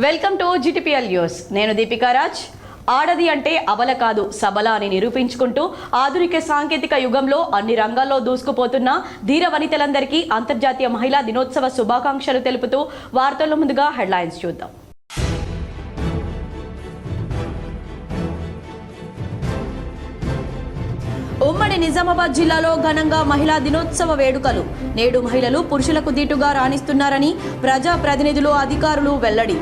Welcome to GTPL news. నేను దీపికా రాజ్. ఆడది అంటే అబల కాదు సబల అని నిరూపించుకుంటూ ఆధునిక సాంకేతిక యుగంలో అన్ని రంగాల్లో దూసుకుపోతున్న ధీర వనితలందరికీ అంతర్జాతీయ మహిళా దినోత్సవ శుభాకాంక్షలు తెలుపుతూ వార్తల్లో ముందుగా హెడ్లైన్స్ చూద్దాం. ఉమ్మడి నిజామాబాద్ జిల్లాలో ఘనంగా మహిళా దినోత్సవ వేడుకలు. నేడు మహిళలు పురుషులకు దీటుగా రాణిస్తున్నారని ప్రజా ప్రతినిధులు అధికారులు వెల్లడి.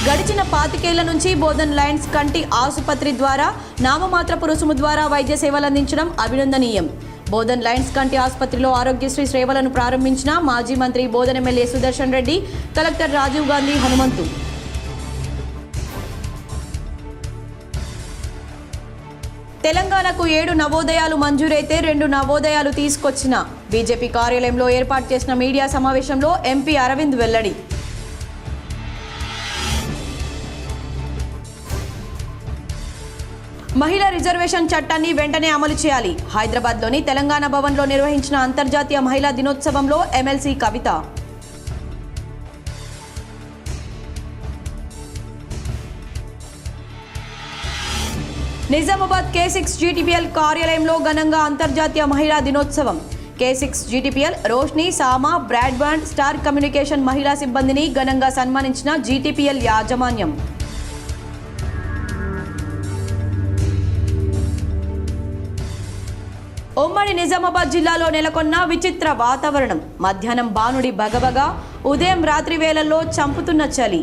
గడిచిన 25 ఏళ్ల నుంచి బోధన్ లయన్స్ కంటి ఆసుపత్రి ద్వారా నామమాత్రపు రుసుము ద్వారా వైద్య సేవలు అందించడం అభినందనీయం. బోధన్ లయన్స్ కంటి ఆసుపత్రిలో ఆరోగ్యశ్రీ సేవలను ప్రారంభించిన మాజీ మంత్రి బోధన్ ఎమ్మెల్యే సుదర్శన్ రెడ్డి, కలెక్టర్ రాజీవ్ గాంధీ హనుమంతు. తెలంగాణకు 7 నవోదయాలు మంజూరైతే 2 నవోదయాలు తీసుకొచ్చిన బీజేపీ కార్యాలయంలో ఏర్పాటు చేసిన మీడియా సమావేశంలో ఎంపీ అరవింద్ వెల్లడి. మహిళా రిజర్వేషన్ చట్టాన్ని వెంటనే అమలు చేయాలి. హైదరాబాద్లోని తెలంగాణ భవన్లో నిర్వహించిన అంతర్జాతీయ మహిళా దినోత్సవంలో ఎమ్మెల్సీ కవిత. నిజామాబాద్ K6 GTPL కార్యాలయంలో ఘనంగా అంతర్జాతీయ మహిళా దినోత్సవం. K6 GTPL రోష్ని, సామా, బ్రాడ్బ్యాండ్, స్టార్ కమ్యూనికేషన్ మహిళా సిబ్బందిని ఘనంగా సన్మానించిన GTPL యాజమాన్యం. ఉమ్మడి నిజామాబాద్ జిల్లాలో నెలకొన్న విచిత్ర వాతావరణం. మధ్యాహ్నం బానుడి బగబగా, ఉదయం రాత్రి వేళల్లో చంపుతున్న చలి.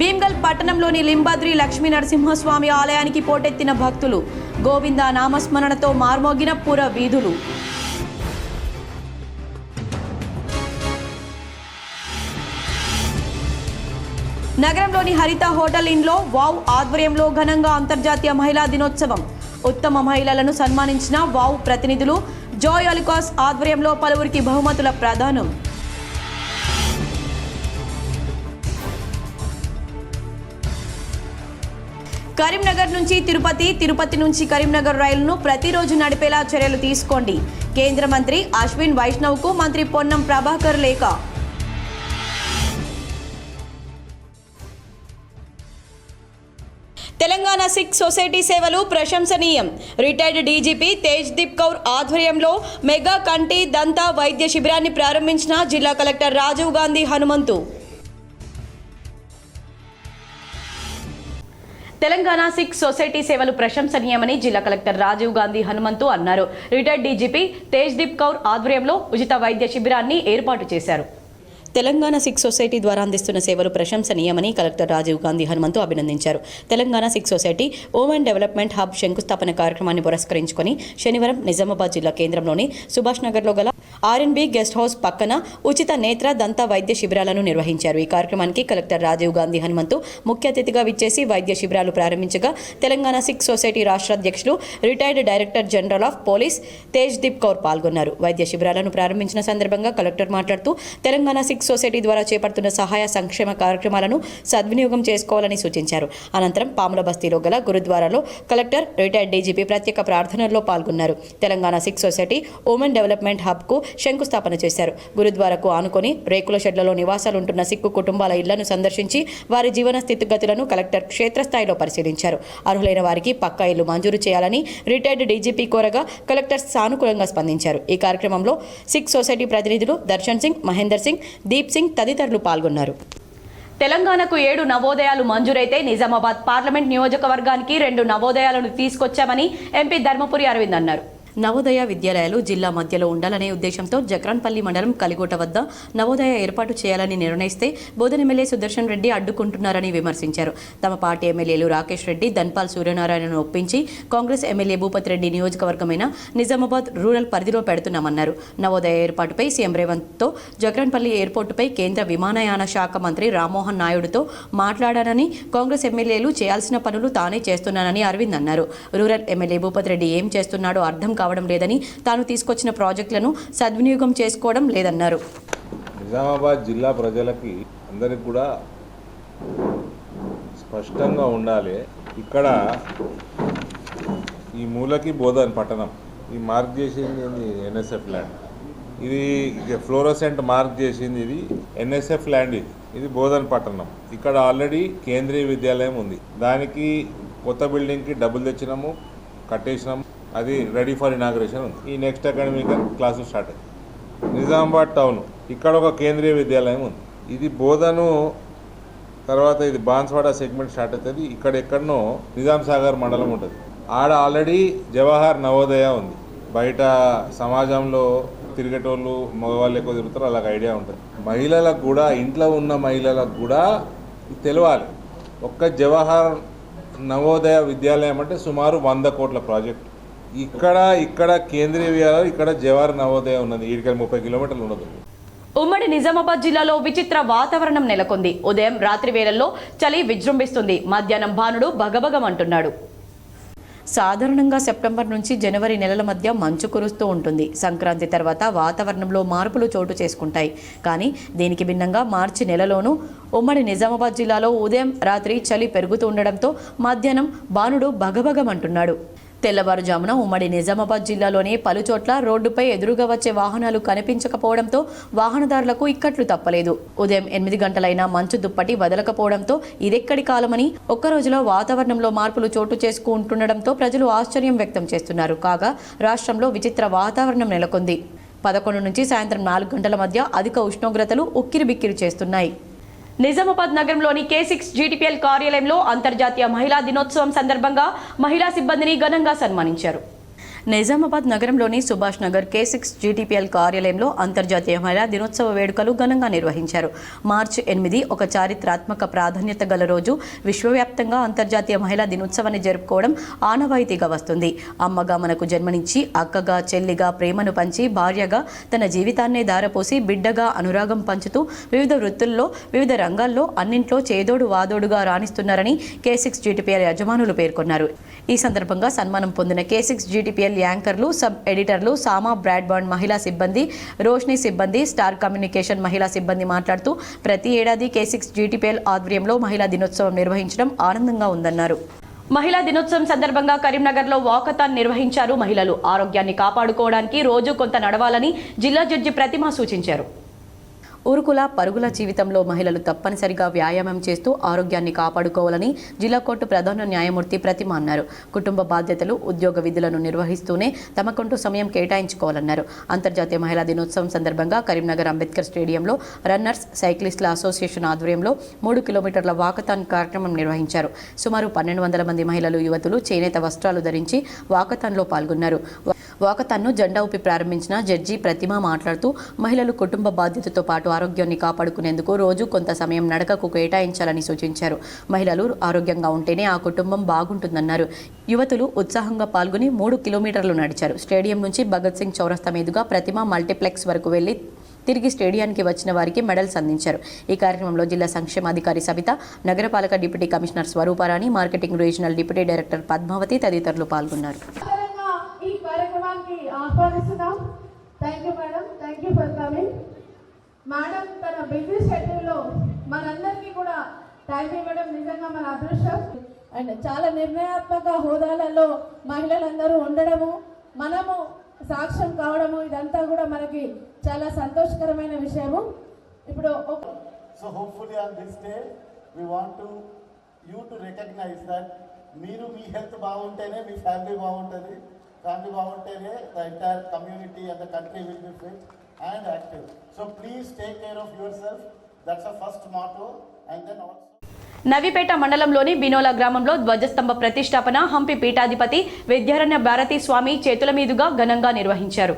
భీమ్గల్ పట్టణంలోని లింబాద్రి లక్ష్మీ నరసింహస్వామి ఆలయానికి పోటెత్తిన భక్తులు. గోవింద నామస్మరణతో మార్మోగిన పుర వీధులు. నగరంలోని హరిత హోటల్ ఇన్లో వావ్ ఆధ్వర్యంలో ఘనంగా అంతర్జాతీయ మహిళా దినోత్సవం. ఉత్తమ మహిళలను సన్మానించిన వావ్ ప్రతినిధులు. జాయ్ అలికాస్ ఆధ్వర్యంలో పలువురికి బహుమతుల ప్రదానం. కరీంనగర్ నుంచి తిరుపతి, తిరుపతి నుంచి కరీంనగర్ రైలును ప్రతిరోజు నడిపేలా చర్యలు తీసుకోండి. కేంద్ర మంత్రి అశ్విన్ వైష్ణవ్కు మంత్రి పొన్నం ప్రభాకర్ లేఖ. తెలంగాణ సిక్ సొసైటీ సేవలు ప్రశంసనీయం. రిటైర్డ్ డీజీపీ తేజ్దీప్ కౌర్ ఆధ్వర్యంలో మెగా కంటి దంత వైద్య శిబిరాన్ని ప్రారంభించిన జిల్లా కలెక్టర్ రాజీవ్ గాంధీ హనుమంతు. తెలంగాణ సిక్ సొసైటీ సేవలు ప్రశంసనీయమని జిల్లా కలెక్టర్ రాజీవ్ గాంధీ హనుమంతు అన్నారు. రిటైర్డ్ డీజీపీ తేజ్దీప్ కౌర్ ఆధ్వర్యంలో ఉచిత వైద్య శిబిరాన్ని ఏర్పాటు చేశారు. తెలంగాణ సిక్ సొసైటీ ద్వారా అందిస్తున్న సేవలు ప్రశంసనీయమని కలెక్టర్ రాజీవ్ గాంధీ హనుమంతు అభినందించారు. Telangana Sikh society women development hub శంకుస్థాపన కార్యక్రమాన్ని పురస్కరించుకొని శనివారం నిజామాబాద్ జిల్లా కేంద్రంలోని సుభాష్ నగర్లో గల R&B గెస్ట్ హౌస్ పక్కన ఉచిత నేత్ర దంత వైద్య శిబిరాలను నిర్వహించారు. ఈ కార్యక్రమానికి కలెక్టర్ రాజీవ్ గాంధీ హనుమంతు ముఖ్య అతిథిగా విచ్చేసి వైద్య శిబిరాలు ప్రారంభించగా తెలంగాణ సిక్ సొసైటీ రాష్ట్ర అధ్యక్షులు retired director general of police Tejdeep Kaur పాల్గొన్నారు. వైద్య శిబిరాలను ప్రారంభించిన సందర్భంగా కలెక్టర్ మాట్లాడుతూ తెలంగాణ సిక్ సొసైటీ ద్వారా చేపడుతున్న సహాయ సంక్షేమ కార్యక్రమాలను సద్వినియోగం చేసుకోవాలని సూచించారు. అనంతరం పాముల బస్తీలో గల గురుద్వారాలో కలెక్టర్, రిటైర్డ్ డీజీపీ ప్రత్యేక ప్రార్థనల్లో పాల్గొన్నారు. Telangana Sikh society women development hub కు శంకుస్థాపన చేశారు. గురుద్వారకు ఆనుకొని రేకుల షెడ్లలో నివాసాలుంటున్న సిక్కు కుటుంబాల ఇళ్లను సందర్శించి వారి జీవన స్థితిగతులను కలెక్టర్ క్షేత్రస్థాయిలో పరిశీలించారు. అర్హులైన వారికి పక్కా ఇల్లు మంజూరు చేయాలని రిటైర్డ్ డీజీపీ కోరగా కలెక్టర్ సానుకూలంగా స్పందించారు. ఈ కార్యక్రమంలో సిక్ సొసైటీ ప్రతినిధులు దర్శన్ సింగ్, మహేందర్ సింగ్, దీప్ సింగ్ తదితరులు పాల్గొన్నారు. తెలంగాణకు 7 నవోదయాలు మంజూరైతే నిజామాబాద్ పార్లమెంట్ నియోజకవర్గానికి 2 నవోదయాలను తీసుకొచ్చామని ఎంపీ ధర్మపురి అరవింద్ అన్నారు. నవోదయ విద్యాలయాలు జిల్లా మధ్యలో ఉండాలనే ఉద్దేశంతో జక్రాన్పల్లి మండలం కలిగోట వద్ద నవోదయ ఏర్పాటు చేయాలని నిర్ణయిస్తే బోధన్ ఎమ్మెల్యే సుదర్శన్ రెడ్డి అడ్డుకుంటున్నారని విమర్శించారు. తమ పార్టీ ఎమ్మెల్యేలు రాకేష్ రెడ్డి, ధన్పాల్ సూర్యనారాయణను ఒప్పించి కాంగ్రెస్ ఎమ్మెల్యే భూపతి రెడ్డి నియోజకవర్గమైన నిజామాబాద్ రూరల్ పరిధిలో పెడుతున్నామన్నారు. నవోదయ ఏర్పాటుపై సీఎం రేవంత్తో జక్రాన్పల్లి ఎయిర్పోర్టుపై కేంద్ర విమానయాన శాఖ మంత్రి రామ్మోహన్ నాయుడుతో మాట్లాడానని, కాంగ్రెస్ ఎమ్మెల్యేలు చేయాల్సిన పనులు తానే చేస్తున్నానని అరవింద్ అన్నారు. రూరల్ ఎమ్మెల్యే భూపతి రెడ్డి ఏం చేస్తున్నాడో అర్థం కావడం లేదని, తాను తీసుకొచ్చిన ప్రాజెక్టులను సద్వినియోగం చేసుకోవడం లేదన్నారు. నిజామాబాద్ జిల్లా ప్రజలకి అందరికి కూడా స్పష్టంగా ఉండాలి. ఇక్కడ ఈ మూలకి బోధన్ పట్టణం, ఈ మార్క్ చేసింది ఎన్ఎస్ఎఫ్ ల్యాండ్, ఇది ఫ్లోరోసెంట్ మార్క్ చేసింది ఇది ఎన్ఎస్ఎఫ్ ల్యాండ్, ఇది బోధన్ పట్టణం. ఇక్కడ ఆల్రెడీ కేంద్రీయ విద్యాలయం ఉంది, దానికి కొత్త బిల్డింగ్కి డబ్బులు తెచ్చినాము, కట్టేసినాము, అది రెడీ ఫర్ ఇనాగ్రేషన్ ఉంది. ఈ నెక్స్ట్ అకాడమిక్ క్లాసులు స్టార్ట్ అయ్యాయి. నిజామాబాద్ టౌన్, ఇక్కడ ఒక కేంద్రీయ విద్యాలయం ఉంది, ఇది బోధను తర్వాత ఇది బాన్స్వాడ సెగ్మెంట్ స్టార్ట్ అవుతుంది. ఇక్కడ ఎక్కడనో నిజాం సాగర్ మండలం ఉంటుంది, ఆడ ఆల్రెడీ జవహర్ నవోదయ ఉంది. బయట సమాజంలో తిరిగేటోళ్ళు మగవాళ్ళు ఎక్కువ తిరుగుతారు, అలాగ ఐడియా ఉంటుంది. మహిళలకు కూడా, ఇంట్లో ఉన్న మహిళలకు కూడా తెలియాలి. ఒక్క జవహర్ నవోదయ విద్యాలయం అంటే సుమారు 100 కోట్ల ప్రాజెక్ట్. ఇక్కడ కేంద్రీయ విద్యాలయం, ఇక్కడ జవహర్ నవోదయ ఉన్నది, 30 కిలోమీటర్లు ఉండదు. ఉమ్మడి నిజామాబాద్ జిల్లాలో విచిత్ర వాతావరణం నెలకొంది. ఉదయం రాత్రి వేళల్లో చలి విజృంభిస్తుంది, మధ్యాహ్నం భానుడు భగభగమంటున్నాడు. సాధారణంగా సెప్టెంబర్ నుంచి జనవరి నెలల మధ్య మంచు కురుస్తూ ఉంటుంది. సంక్రాంతి తర్వాత వాతావరణంలో మార్పులు చోటు చేసుకుంటాయి. కానీ దీనికి భిన్నంగా మార్చి నెలలోనూ ఉమ్మడి నిజామాబాద్ జిల్లాలో ఉదయం రాత్రి చలి పెరుగుతూ ఉండడంతో మధ్యాహ్నం భానుడు భగభగమంటున్నాడు. తెల్లవారుజామున ఉమ్మడి నిజామాబాద్ జిల్లాలోని పలుచోట్ల రోడ్డుపై ఎదురుగా వచ్చే వాహనాలు కనిపించకపోవడంతో వాహనదారులకు ఇక్కట్లు తప్పలేదు. ఉదయం 8 గంటలైనా మంచు దుప్పటి వదలకపోవడంతో ఇదెక్కడి కాలమని ఒక్క రోజులో వాతావరణంలో మార్పులు చోటు చేసుకుంటుండడంతో ప్రజలు ఆశ్చర్యం వ్యక్తం చేస్తున్నారు. కాగా రాష్ట్రంలో విచిత్ర వాతావరణం నెలకొంది. 11 నుంచి సాయంత్రం 4 గంటల మధ్య అధిక ఉష్ణోగ్రతలు ఉక్కిరిబిక్కిరి చేస్తున్నాయి. నిజామాబాద్ నగరంలోని K6 GTPL కార్యాలయంలో అంతర్జాతీయ మహిళా దినోత్సవం సందర్భంగా మహిళా సిబ్బందిని ఘనంగా సన్మానించారు. నిజామాబాద్ నగరంలోని సుభాష్ నగర్ K6 GTPL కార్యాలయంలో అంతర్జాతీయ మహిళా దినోత్సవ వేడుకలు ఘనంగా నిర్వహించారు. మార్చి 8 ఒక చారిత్రాత్మక ప్రాధాన్యత గల రోజు. విశ్వవ్యాప్తంగా అంతర్జాతీయ మహిళా దినోత్సవాన్ని జరుపుకోవడం ఆనవాయితీగా వస్తుంది. అమ్మగా మనకు జన్మనిచ్చి, అక్కగా చెల్లిగా ప్రేమను పంచి, భార్యగా తన జీవితాన్నే ధారపోసి, బిడ్డగా అనురాగం పంచుతూ వివిధ వృత్తుల్లో వివిధ రంగాల్లో అన్నింట్లో చేదోడు వాదోడుగా రాణిస్తున్నారని K6 GTPL యజమానులు పేర్కొన్నారు. ఈ సందర్భంగా సన్మానం పొందిన K6 GTPL యాంకర్లు, సబ్ ఎడిటర్లు సామా బ్రాడ్బాండ్ మహిళా సిబ్బంది, రోష్ని సిబ్బంది, స్టార్ కమ్యూనికేషన్ మహిళా సిబ్బంది మాట్లాడుతూ ప్రతి ఏడాది K6 GTPL ఆధ్వర్యంలో మహిళా దినోత్సవం నిర్వహించడం ఆనందంగా ఉందన్నారు. మహిళా దినోత్సవం సందర్భంగా కరీంనగర్లో వాకథాన్ నిర్వహించారు మహిళలు. ఆరోగ్యాన్ని కాపాడుకోవడానికి రోజు కొంత నడవాలని జిల్లా జడ్జి ప్రతిమ సూచించారు. ఉరుకుల పరుగుల జీవితంలో మహిళలు తప్పనిసరిగా వ్యాయామం చేస్తూ ఆరోగ్యాన్ని కాపాడుకోవాలని జిల్లా కోర్టు ప్రధాన న్యాయమూర్తి ప్రతిమ అన్నారు. కుటుంబ బాధ్యతలు, ఉద్యోగ విధులను నిర్వహిస్తూనే తమకంటూ సమయం కేటాయించుకోవాలన్నారు. అంతర్జాతీయ మహిళా దినోత్సవం సందర్భంగా కరీంనగర్ అంబేద్కర్ స్టేడియంలో రన్నర్స్, సైక్లిస్టుల అసోసియేషన్ ఆధ్వర్యంలో 3 కిలోమీటర్ల వాకథాన్ కార్యక్రమం నిర్వహించారు. సుమారు 1200 మంది మహిళలు, యువతులు చేనేత వస్త్రాలు ధరించి వాకథాన్లో పాల్గొన్నారు. వాకథాన్ను జెండా ఊపి ప్రారంభించిన జడ్జి ప్రతిమ మాట్లాడుతూ మహిళలు కుటుంబ బాధ్యతతో పాటు ఆరోగ్యాన్ని కాపాడుకునేందుకు రోజు కొంత సమయం నడకకు కేటాయించాలని సూచించారు. మహిళలు ఆరోగ్యంగా ఉంటేనే ఆ కుటుంబం బాగుంటుందన్నారు. యువతులు ఉత్సాహంగా పాల్గొని 3 కిలోమీటర్లు నడిచారు. స్టేడియం నుంచి భగత్ సింగ్ చౌరస్తా మీదుగా ప్రతిమ మల్టీప్లెక్స్ వరకు వెళ్లి తిరిగి స్టేడియానికి వచ్చిన వారికి మెడల్స్ అందించారు. ఈ కార్యక్రమంలో జిల్లా సంక్షేమాధికారి సబిత, నగరపాలక deputy commissioner Swaruparani, marketing regional deputy director Padmavathi తదితరులు పాల్గొన్నారు. ఆహ్వానిస్తున్నాం. Thank you madam, thank you for coming. Madam తన బిజీ షెడ్యూల్లో మనందరికీ కూడా టైం ఇవ్వడం నిజంగా మన అదృష్టం. అండ్ చాలా నిర్ణయాత్మక హోదాలలో మహిళలందరూ ఉండడము, మనము సాక్ష్యం కావడము, ఇదంతా కూడా మనకి చాలా సంతోషకరమైన విషయము. ఇప్పుడు so hopefully on this day we want you to recognize that మీరు మీ హెల్త్ బాగుంటేనే మీ ఫ్యామిలీ బాగుంటుంది. Family బాగుంటేనే the entire community and the country will be fit and active. So please take care of yourself. That's the first motto. And then also Navipet మండలంలోని బినోలా గ్రామంలో ధ్వజస్తంభ ప్రతిష్టాపన హంపి పీఠాధిపతి విద్యారణ్య భారతీ స్వామి చేతుల మీదుగా ఘనంగా నిర్వహించారు.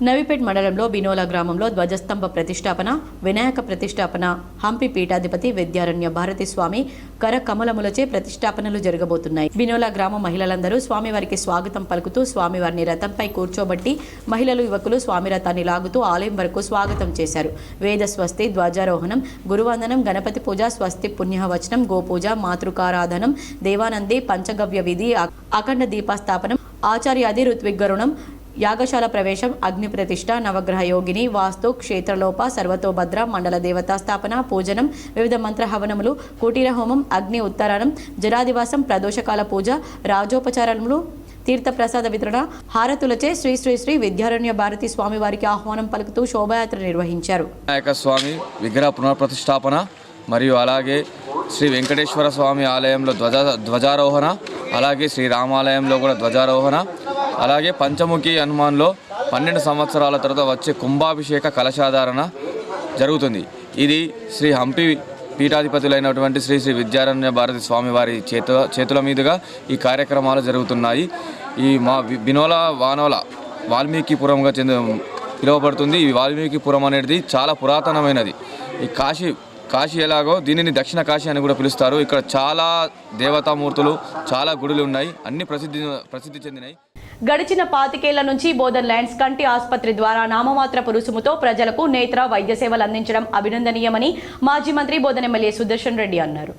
నవిపేట్ మండలంలో బినోలా గ్రామంలో ధ్వజస్తంభ ప్రతిష్టాపన, వినాయక ప్రతిష్టాపన, హంపి పీఠాధిపతి విద్యారణ్య భారతీ స్వామి కర కమలములచే ప్రతిష్టాపనలు జరగబోతున్నాయి. బినోలా గ్రామ మహిళలందరూ స్వామివారికి స్వాగతం పలుకుతూ స్వామివారిని రథంపై కూర్చోబట్టి మహిళలు, యువకులు స్వామి రథాన్ని లాగుతూ ఆలయం వరకు స్వాగతం చేశారు. వేద స్వస్తి, ధ్వజారోహణం, గురువందనం, గణపతి పూజ, స్వస్తి పుణ్యవచనం, గోపూజ, మాతృకారాధనం, దేవానంది, పంచగవ్య విధి, అఖండ దీపస్థాపనం, ఆచార్యాది ఋత్విగ్గరుణం, యాగశాల ప్రవేశం, అగ్ని ప్రతిష్ఠ, నవగ్రహ యోగిని, వాస్తు, క్షేత్రలోప, సర్వతోభద్ర, మండల దేవతా స్థాపన, పూజనం, వివిధ మంత్ర హవనములు, కుటీర హోమం, అగ్ని ఉత్తరాయణం, జలాదివాసం, ప్రదోషకాల పూజ, రాజోపచారములు, తీర్థప్రసాద వితరణ, హారతులచే శ్రీ శ్రీ శ్రీ విద్యారణ్య భారతి స్వామి వారికి ఆహ్వానం పలుకుతూ శోభాయాత్ర నిర్వహించారు. వినాయక స్వామి విగ్రహ పునఃప్రతిష్టాపన మరియు అలాగే శ్రీ వెంకటేశ్వర స్వామి ఆలయంలో ధ్వజారోహణ, అలాగే శ్రీ రామాలయంలో కూడా ధ్వజారోహణ, అలాగే పంచముఖి హనుమాన్లో 12 సంవత్సరాల తర్వాత వచ్చే కుంభాభిషేక కలశాధారణ జరుగుతుంది. ఇది శ్రీ హంపి పీఠాధిపతులైనటువంటి శ్రీ శ్రీ విద్యారణ్య భారతి స్వామి వారి చేతుల మీదుగా ఈ కార్యక్రమాలు జరుగుతున్నాయి. ఈ మా బినోల వానోల వాల్మీకిపురంగా పిలువబడుతుంది. ఈ వాల్మీకిపురం అనేది చాలా పురాతనమైనది. ఈ కాశీ ఎలాగో దీనిని దక్షిణ కాశీ అని కూడా పిలుస్తారు. ఇక్కడ చాలా దేవతామూర్తులు, చాలా గుడులు ఉన్నాయి, అన్ని ప్రసిద్ధి చెందినాయి. గడిచిన 25 ఏళ్ల నుంచి బోధన్ లయన్స్ కంటి ఆసుపత్రి ద్వారా నామమాత్రపు రుసుముతో ప్రజలకు నేత్ర వైద్య సేవలు అందించడం అభినందనీయమని మాజీ మంత్రి బోధన్ ఎమ్మెల్యే సుదర్శన్ రెడ్డి అన్నారు.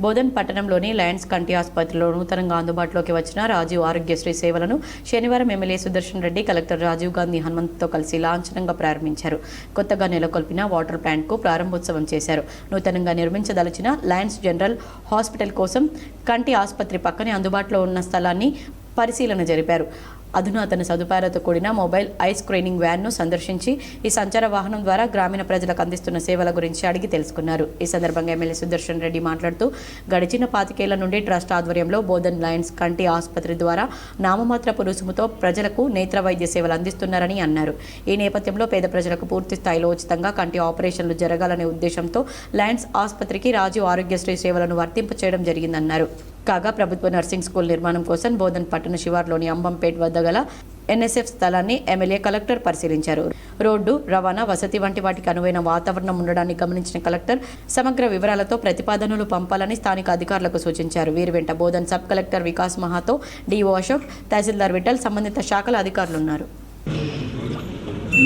బోధన్ పట్టణంలోని లయన్స్ కంటి ఆసుపత్రిలో నూతనంగా అందుబాటులోకి వచ్చిన రాజీవ్ ఆరోగ్యశ్రీ సేవలను శనివారం ఎమ్మెల్యే సుదర్శన్ రెడ్డి కలెక్టర్ రాజీవ్ గాంధీ హనుమంత్తో కలిసి లాంఛనంగా ప్రారంభించారు. కొత్తగా నెలకొల్పిన వాటర్ ప్లాంట్కు ప్రారంభోత్సవం చేశారు. నూతనంగా నిర్మించదలిచిన లయన్స్ జనరల్ హాస్పిటల్ కోసం కంటి ఆసుపత్రి పక్కనే అందుబాటులో ఉన్న స్థలాన్ని పరిశీలన జరిపారు. అధునాతన సదుపాయాలతో కూడిన మొబైల్ ఐ స్క్రీనింగ్ వ్యాన్ను సందర్శించి ఈ సంచార వాహనం ద్వారా గ్రామీణ ప్రజలకు అందిస్తున్న సేవల గురించి అడిగి తెలుసుకున్నారు. ఈ సందర్భంగా ఎమ్మెల్యే సుదర్శన్ రెడ్డి మాట్లాడుతూ గడిచిన 25 ఏళ్ల నుండి ట్రస్ట్ ఆధ్వర్యంలో బోధన్ లయన్స్ కంటి ఆసుపత్రి ద్వారా నామమాత్రపు రుసుముతో ప్రజలకు నేత్ర వైద్య సేవలు అందిస్తున్నారని అన్నారు. ఈ నేపథ్యంలో పేద ప్రజలకు పూర్తి స్థాయిలో ఉచితంగా కంటి ఆపరేషన్లు జరగాలనే ఉద్దేశంతో లయన్స్ ఆసుపత్రికి రాజీవ్ ఆరోగ్యశ్రీ సేవలను వర్తింపచేయడం జరిగిందన్నారు. కాగా ప్రభుత్వ నర్సింగ్ స్కూల్ నిర్మాణం కోసం బోధన్ పట్టణ శివార్లోని అంబంపేట్ వద్ద గల ఎన్ఎస్ఎఫ్ స్థలాన్ని ఎమ్మెల్యే కలెక్టర్ పరిశీలించారు. రోడ్డు, రవాణా, వసతి వంటి వాటికి అనువైన వాతావరణం ఉండడాన్ని గమనించిన కలెక్టర్ సమగ్ర వివరాలతో ప్రతిపాదనలు పంపాలని స్థానిక అధికారులకు సూచించారు. వీరి వెంట Bodhan sub collector Vikas Mahato, DO Ashok, tehsildar Vithal, సంబంధిత శాఖల అధికారులు ఉన్నారు.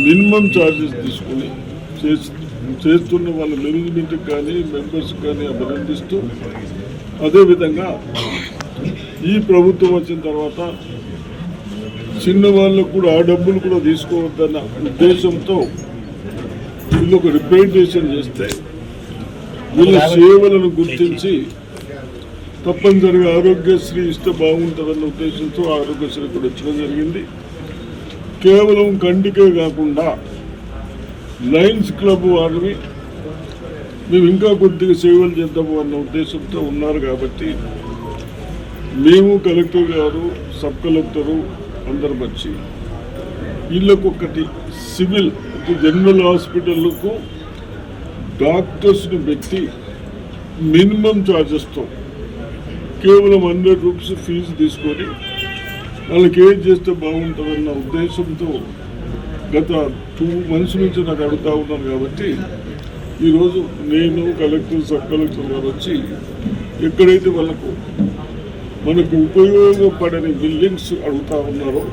మినిమం ఛార్జెస్ తీసుకుని చేస్తున్న వాళ్ళ మేనేజ్మెంట్ కానీ మెంబర్స్ కానీ అభినందిస్తూ, అదేవిధంగా ఈ ప్రభుత్వం వచ్చిన తర్వాత చిన్న వాళ్ళకు కూడా ఆ డబ్బులు కూడా తీసుకోవద్దన్న ఉద్దేశంతో వీళ్ళు ఒక రిప్రజెంటేషన్ చేస్తే వీళ్ళ సేవలను గుర్తించి తప్పనిసరిగా ఆరోగ్యశ్రీ ఇస్తే బాగుంటుందన్న ఉద్దేశంతో ఆరోగ్యశ్రీ కూడా ఇచ్చడం జరిగింది. కేవలం కంటికే కాకుండా లయన్స్ క్లబ్ వారిని మేము ఇంకా కొద్దిగా సేవలు చేద్దాము అన్న ఉద్దేశంతో ఉన్నారు. కాబట్టి మేము కలెక్టర్ గారు, సబ్ కలెక్టరు అందరం వచ్చి వీళ్ళకు ఒకటి సివిల్ జనరల్ హాస్పిటల్కు డాక్టర్స్ని పెట్టి మినిమం ఛార్జెస్తో కేవలం 100 రూపీస్ ఫీజు తీసుకొని వాళ్ళకి ఏం చేస్తే బాగుంటుందన్న ఉద్దేశంతో గత 2 months నుంచి నాకు అడుగుతూ ఉన్నాను. కాబట్టి ఈరోజు నేను కలెక్టర్, సబ్ కలెక్టర్ గారు వచ్చి ఎక్కడైతే మనకు ఉపయోగపడని బిల్డింగ్స్ అడుగుతూ ఉన్నారో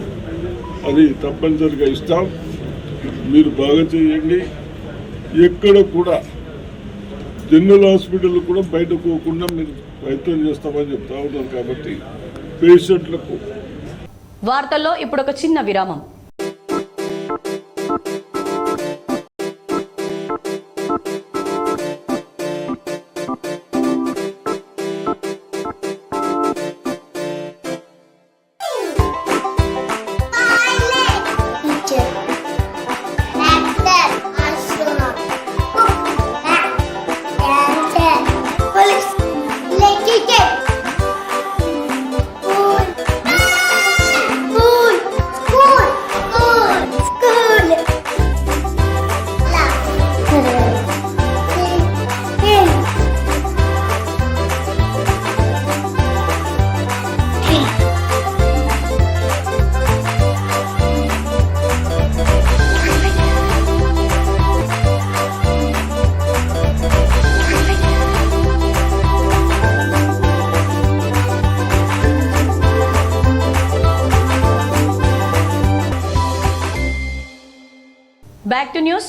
అది తప్పనిసరిగా ఇస్తాం. మీరు బాగా చేయండి. ఎక్కడ కూడా జనరల్ హాస్పిటల్ కూడా బయట పోకుండా మీరు ప్రయత్నం చేస్తామని చెప్తా ఉన్నారు. కాబట్టి పేషెంట్లకు వార్తల్లో ఇప్పుడు ఒక చిన్న విరామం. Back to news.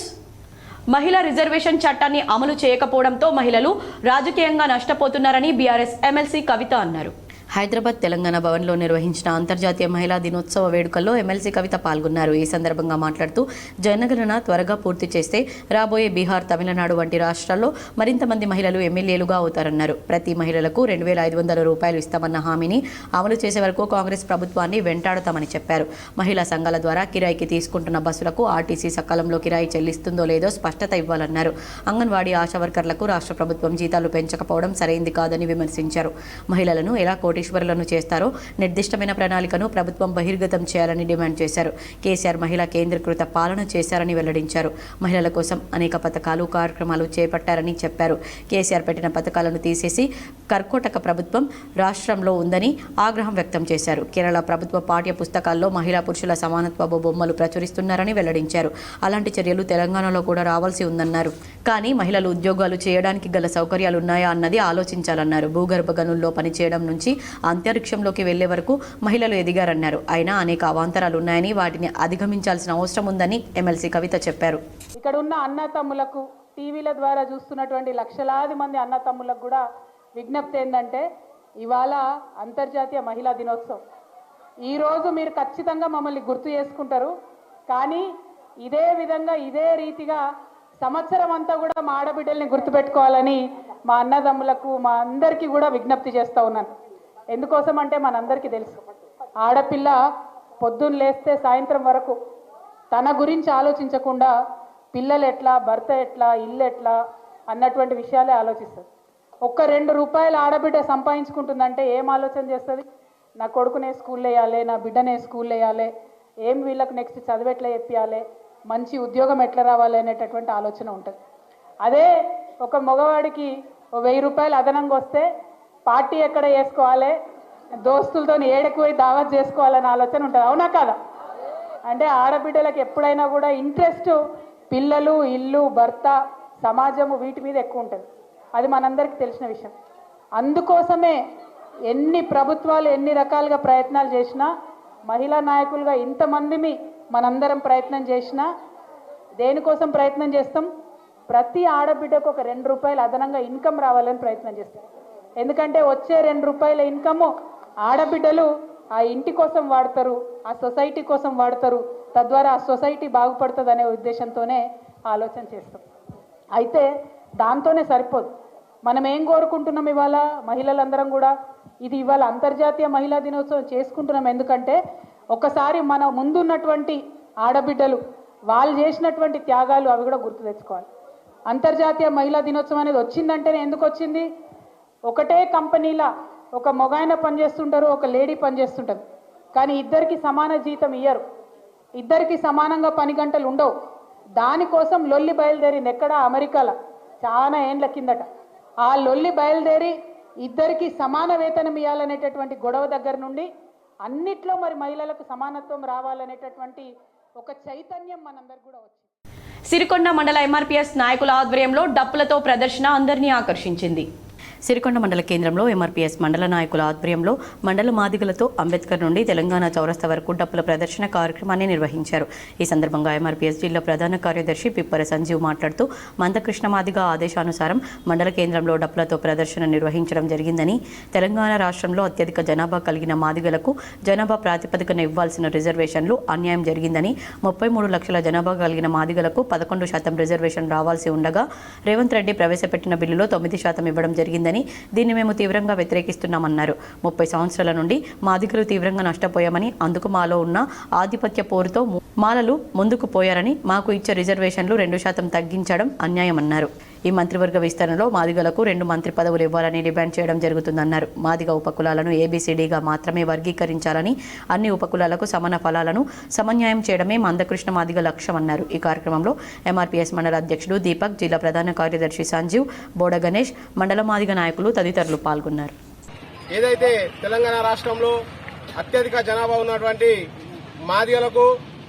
మహిళా రిజర్వేషన్ చట్టాన్ని అమలు చేయకపోవడంతో మహిళలు రాజకీయంగా నష్టపోతున్నారని బీఆర్ఎస్ ఎమ్మెల్సీ కవిత అన్నారు. హైదరాబాద్ తెలంగాణ భవన్లో నిర్వహించిన అంతర్జాతీయ మహిళా దినోత్సవ వేడుకల్లో ఎమ్మెల్సీ కవిత పాల్గొన్నారు. ఈ సందర్భంగా మాట్లాడుతూ జనగణన త్వరగా పూర్తి చేస్తే రాబోయే బీహార్, తమిళనాడు వంటి రాష్ట్రాల్లో మరింత మంది మహిళలు ఎమ్మెల్యేలుగా అవుతారన్నారు. ప్రతి మహిళలకు 2,500 రూపాయలు ఇస్తామన్న హామీని అమలు చేసే వరకు కాంగ్రెస్ ప్రభుత్వాన్ని వెంటాడుతామని చెప్పారు. మహిళా సంఘాల ద్వారా కిరాయికి తీసుకుంటున్న బస్సులకు ఆర్టీసీ సకాలంలో కిరాయి చెల్లిస్తుందో లేదో స్పష్టత ఇవ్వాలన్నారు. అంగన్వాడీ ఆశా వర్కర్లకు రాష్ట్ర ప్రభుత్వం జీతాలు పెంచకపోవడం సరైంది కాదని విమర్శించారు. మహిళలను ఎలా కోటీశ్వరులను చేస్తారో నిర్దిష్టమైన ప్రణాళికను ప్రభుత్వం బహిర్గతం చేయాలని డిమాండ్ చేశారు. కేసీఆర్ మహిళా కేంద్రీకృత పాలన చేశారని వెల్లడించారు. మహిళల కోసం అనేక పథకాలు, కార్యక్రమాలు చేపట్టారని చెప్పారు. కేసీఆర్ పెట్టిన పథకాలను తీసేసి కర్కోటక ప్రభుత్వం రాష్ట్రంలో ఉందని ఆగ్రహం వ్యక్తం చేశారు. కేరళ ప్రభుత్వ పాఠ్య పుస్తకాల్లో మహిళా పురుషుల సమానత్వ బొమ్మలు ప్రచురిస్తున్నారని వెల్లడించారు. అలాంటి చర్యలు తెలంగాణలో కూడా రావాల్సి ఉందన్నారు. కానీ మహిళలు ఉద్యోగాలు చేయడానికి గల సౌకర్యాలు ఉన్నాయా అన్నది ఆలోచించాలన్నారు. భూగర్భ గనుల్లో పనిచేయడం నుంచి అంతరిక్షంలోకి వెళ్లే వరకు మహిళలు ఎదిగారన్నారు. అయినా అనేక అవాంతరాలు ఉన్నాయని, వాటిని అధిగమించాల్సిన అవసరం ఉందని ఎమ్మెల్సీ కవిత చెప్పారు. ఇక్కడ ఉన్న అన్న తమ్ములకు, టీవీల ద్వారా చూస్తున్నటువంటి లక్షలాది మంది అన్న తమ్ములకు కూడా విజ్ఞప్తి ఏంటంటే, ఇవాళ అంతర్జాతీయ మహిళా దినోత్సవం. ఈరోజు మీరు ఖచ్చితంగా మమ్మల్ని గుర్తు చేసుకుంటారు. కానీ ఇదే విధంగా, ఇదే రీతిగా సంవత్సరం అంతా కూడా మా ఆడబిడ్డల్ని గుర్తుపెట్టుకోవాలని మా అన్నదమ్ములకు, మా అందరికీ కూడా విజ్ఞప్తి చేస్తూ ఉన్నాను. ఎందుకోసం అంటే మనందరికీ తెలుసు, ఆడపిల్ల పొద్దున్న లేస్తే సాయంత్రం వరకు తన గురించి ఆలోచించకుండా పిల్లలు ఎట్లా, భర్త ఎట్లా, ఇల్లు ఎట్లా అన్నటువంటి విషయాలే ఆలోచిస్తుంది. ఒక్క 2 రూపాయలు ఆడబిడ్డ సంపాదించుకుంటుందంటే ఏం ఆలోచన చేస్తుంది? నా కొడుకునే స్కూల్లో వేయాలి, నా బిడ్డనే స్కూల్లో వేయాలి, ఏం వీళ్ళకి నెక్స్ట్ చదువు ఎట్లా చెప్పాలి, మంచి ఉద్యోగం ఎట్లా రావాలి అనేటటువంటి ఆలోచన ఉంటుంది. అదే ఒక మగవాడికి 1000 రూపాయలు అదనంగా వస్తే పార్టీ ఎక్కడ చేసుకోవాలి, దోస్తులతో ఏడకు పోయి దావత్ చేసుకోవాలనే ఆలోచన ఉంటుంది. అవునా కాదా? అంటే ఆడబిడ్డలకు ఎప్పుడైనా కూడా ఇంట్రెస్ట్ పిల్లలు, ఇల్లు, భర్త, సమాజము వీటి మీద ఎక్కువ ఉంటుంది. అది మనందరికీ తెలిసిన విషయం. అందుకోసమే ఎన్ని ప్రభుత్వాలు ఎన్ని రకాలుగా ప్రయత్నాలు చేసినా, మహిళా నాయకులుగా ఇంతమందిని మనందరం ప్రయత్నం చేసినా, దేనికోసం ప్రయత్నం చేస్తాం? ప్రతి ఆడబిడ్డకు ఒక 2 రూపాయలు అదనంగా ఇన్కమ్ రావాలని ప్రయత్నం చేస్తాం. ఎందుకంటే వచ్చే 2 రూపాయల ఇన్కమ్ ఆడబిడ్డలు ఆ ఇంటి కోసం వాడతారు, ఆ సొసైటీ కోసం వాడతారు, తద్వారా ఆ సొసైటీ బాగుపడుతుంది అనే ఉద్దేశంతోనే ఆలోచన చేస్తాం. అయితే దాంతోనే సరిపోదు. మనం ఏం కోరుకుంటున్నాం? ఇవాళ మహిళలందరం కూడా ఇది ఇవాళ అంతర్జాతీయ మహిళా దినోత్సవం చేసుకుంటున్నాం. ఎందుకంటే ఒకసారి మన ముందున్నటువంటి ఆడబిడ్డలు వాళ్ళు చేసినటువంటి త్యాగాలు అవి కూడా గుర్తు తెచ్చుకోవాలి. అంతర్జాతీయ మహిళా దినోత్సవం అనేది వచ్చిందంటేనే ఎందుకు వచ్చింది? ఒకటే కంపెనీలా ఒక మొగాయన పనిచేస్తుంటారు, ఒక లేడీ పనిచేస్తుంటారు, కానీ ఇద్దరికి సమాన జీతం ఇయ్యరు, ఇద్దరికి సమానంగా పని గంటలు ఉండవు. దానికోసం లొల్లి బయలుదేరింది ఎక్కడ? అమెరికాలో చాలా ఏండ్ల కిందట. ఆ లొల్లి బయలుదేరి ఇద్దరికి సమాన వేతనం ఇవ్వాలనేటటువంటి గొడవ దగ్గర నుండి అన్నిట్లో మరి మహిళలకు సమానత్వం రావాలనేటటువంటి ఒక చైతన్యం మనందరికి కూడా వచ్చింది. సిరికొండ మండల ఎంఆర్పీఎస్ నాయకుల ఆధ్వర్యంలో డప్పులతో ప్రదర్శన అందరినీ ఆకర్షించింది. సిరికొండ మండల కేంద్రంలో ఎంఆర్పీఎస్ మండల నాయకుల ఆధ్వర్యంలో మండల మాదిగలతో అంబేద్కర్ నుండి తెలంగాణ చౌరస్తా వరకు డప్పుల ప్రదర్శన కార్యక్రమాన్ని నిర్వహించారు. ఈ సందర్భంగా ఎంఆర్పీఎస్ జిల్లా ప్రధాన కార్యదర్శి పిప్పర సంజీవ్ మాట్లాడుతూ మందకృష్ణ మాదిగ ఆదేశానుసారం మండల కేంద్రంలో డప్పులతో ప్రదర్శన నిర్వహించడం జరిగిందని, తెలంగాణ రాష్ట్రంలో అత్యధిక జనాభా కలిగిన మాదిగలకు జనాభా ప్రాతిపదికన ఇవ్వాల్సిన రిజర్వేషన్లు అన్యాయం జరిగిందని, 33 లక్షల జనాభా కలిగిన మాదిగలకు 11% రిజర్వేషన్ రావాల్సి ఉండగా రేవంత్ రెడ్డి ప్రవేశపెట్టిన బిల్లులో 9% ఇవ్వడం జరిగిందని, దీన్ని మేము తీవ్రంగా వ్యతిరేకిస్తున్నామన్నారు. 30 సంవత్సరాల నుండి మాదిగలు తీవ్రంగా నష్టపోయామని, అందుకు మాలో ఉన్న ఆధిపత్య పోరుతో మాలలు ముందుకు పోయారని, మాకు ఇచ్చే రిజర్వేషన్లు 2% తగ్గించడం అన్యాయమన్నారు. ఈ మంత్రివర్గ విస్తరణలో మాదిగలకు 2 మంత్రి పదవులు ఇవ్వాలని డిమాండ్ చేయడం జరుగుతుందన్నారు. మాదిగ ఉపకులాలను ఏబిసిడిగా మాత్రమే వర్గీకరించాలని, అన్ని ఉపకులాలకు సమాన ఫలాలను సమన్యాయం చేయడమే మందకృష్ణ మాదిగ లక్ష్యమన్నారు. ఈ కార్యక్రమంలో ఎంఆర్పీఎస్ మండల అధ్యక్షుడు దీపక్, జిల్లా ప్రధాన కార్యదర్శి సంజీవ్, బోడ గణేష్, మండల మాదిగ నాయకులు తదితరులు పాల్గొన్నారు. ఏదైతే తెలంగాణ రాష్ట్రంలో అత్యధిక జనాభా ఉన్నటువంటి మాదిగలకు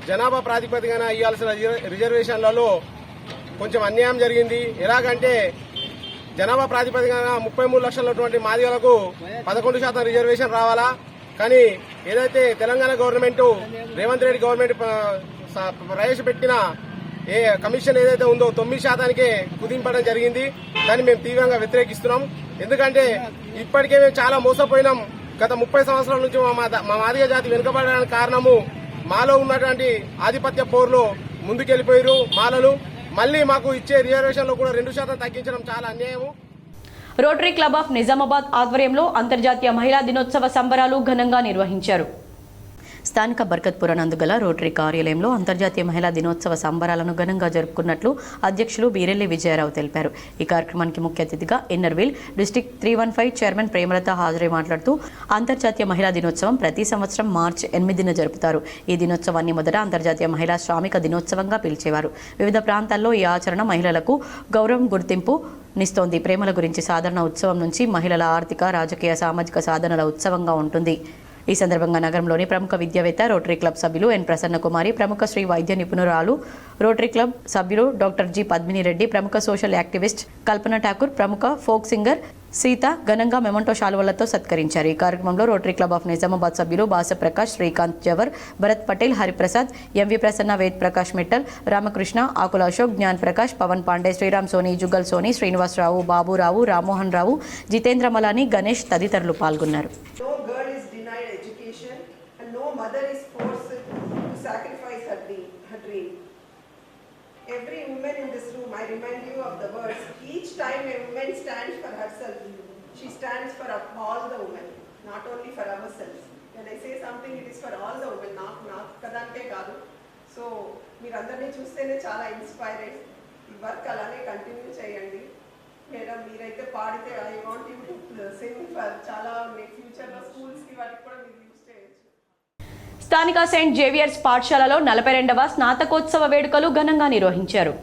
జనాభా ప్రాతిపదికన ఇవ్వాల్సిన రిజర్వేషన్లలో కొంచెం అన్యాయం జరిగింది. ఎలాగంటే జనాభా ప్రాతిపదికన 33 లక్షలటువంటి మాదిగలకు 11% రిజర్వేషన్ రావాలా, కానీ ఏదైతే తెలంగాణ గవర్నమెంట్, రేవంత్ రెడ్డి గవర్నమెంట్ ప్రవేశపెట్టిన కమిషన్ ఏదైతే ఉందో 9%కే కుదింపడం జరిగింది. దాన్ని మేము తీవ్రంగా వ్యతిరేకిస్తున్నాం. ఎందుకంటే ఇప్పటికే మేము చాలా మోసపోయినాం. గత 30 సంవత్సరాల నుంచి మా మాదిగ జాతి వెనుకబడడానికి కారణము మాలో ఉన్నటువంటి ఆధిపత్య పోరులో ముందుకెళ్లిపోయారు మాలలు. మళ్ళీ మాకు ఇచ్చే రిజర్వేషన్లో కూడా 2% తగ్గించడం చాలా అన్యాయము. రోటరీ క్లబ్ ఆఫ్ నిజామాబాద్ ఆధ్వర్యంలో అంతర్జాతీయ మహిళా దినోత్సవ సంబరాలు ఘనంగా నిర్వహించారు. స్థానిక బర్కత్పుర నందుగల రోటరీ కార్యాలయంలో అంతర్జాతీయ మహిళా దినోత్సవ సంబరాలను ఘనంగా జరుపుకున్నట్లు అధ్యక్షులు బీరెల్లి విజయరావు తెలిపారు. ఈ కార్యక్రమానికి ముఖ్య అతిథిగా ఎన్నర్విల్ డిస్ట్రిక్ట్ 315 చైర్మన్ ప్రేమలత హాజరై మాట్లాడుతూ అంతర్జాతీయ మహిళా దినోత్సవం ప్రతి సంవత్సరం మార్చి 8న జరుపుతారు. ఈ దినోత్సవాన్ని మొదట అంతర్జాతీయ మహిళా శ్రామిక దినోత్సవంగా పిలిచేవారు. వివిధ ప్రాంతాల్లో ఈ ఆచరణ మహిళలకు గౌరవం గుర్తింపు నిస్తోంది. ప్రేమల గురించి సాధారణ ఉత్సవం నుంచి మహిళల ఆర్థిక రాజకీయ సామాజిక సాధనల ఉత్సవంగా ఉంటుంది. ఈ సందర్భంగా నగరంలోని ప్రముఖ విద్యావేత్త రోటరీ క్లబ్ సభ్యులు ఎన్ ప్రసన్న కుమారి, ప్రముఖ శ్రీ వైద్య నిపుణురాలు రోటరీ క్లబ్ సభ్యులు డాక్టర్ జి పద్మిని రెడ్డి, ప్రముఖ సోషల్ యాక్టివిస్ట్ కల్పన ఠాకూర్, ప్రముఖ ఫోక్ సింగర్ సీత ఘనంగా మెమంటో శాలువలతో సత్కరించారు. ఈ కార్యక్రమంలో రోటరీ క్లబ్ ఆఫ్ నిజామాబాద్ సభ్యులు బాస ప్రకాష్, శ్రీకాంత్ జవర్, భరత్ పటేల్, హరిప్రసాద్, ఎంవి ప్రసన్న, వేద్ ప్రకాష్ మిట్టల్, రామకృష్ణ, ఆకుల అశోక్, జ్ఞాన్ ప్రకాష్, పవన్ పాండే, శ్రీరామ్ సోని, జుగల్ సోని, శ్రీనివాసరావు, బాబురావు, రామ్మోహన్ రావు, జితేంద్ర మలాని, గణేష్ తదితరులు పాల్గొన్నారు. Mother is forced to sacrifice her dream. Every woman in this room, I remind you of the words, each time a woman stands for herself, she stands for all the women, not only for ourselves. When I say something, it is for all the women, not kadanke kaadu. So, meer andarni chustene chaala inspire ayi ee work alane continue cheyandi. Madam, meeraithe paadite I want you to sing for chaala future lo schools ki vaatiki kuda meer use cheyచ్చు. స్థానిక Saint Xavier's పాఠశాలలో 42వ స్నాతకోత్సవ వేడుకలు ఘనంగా నిర్వహించారు.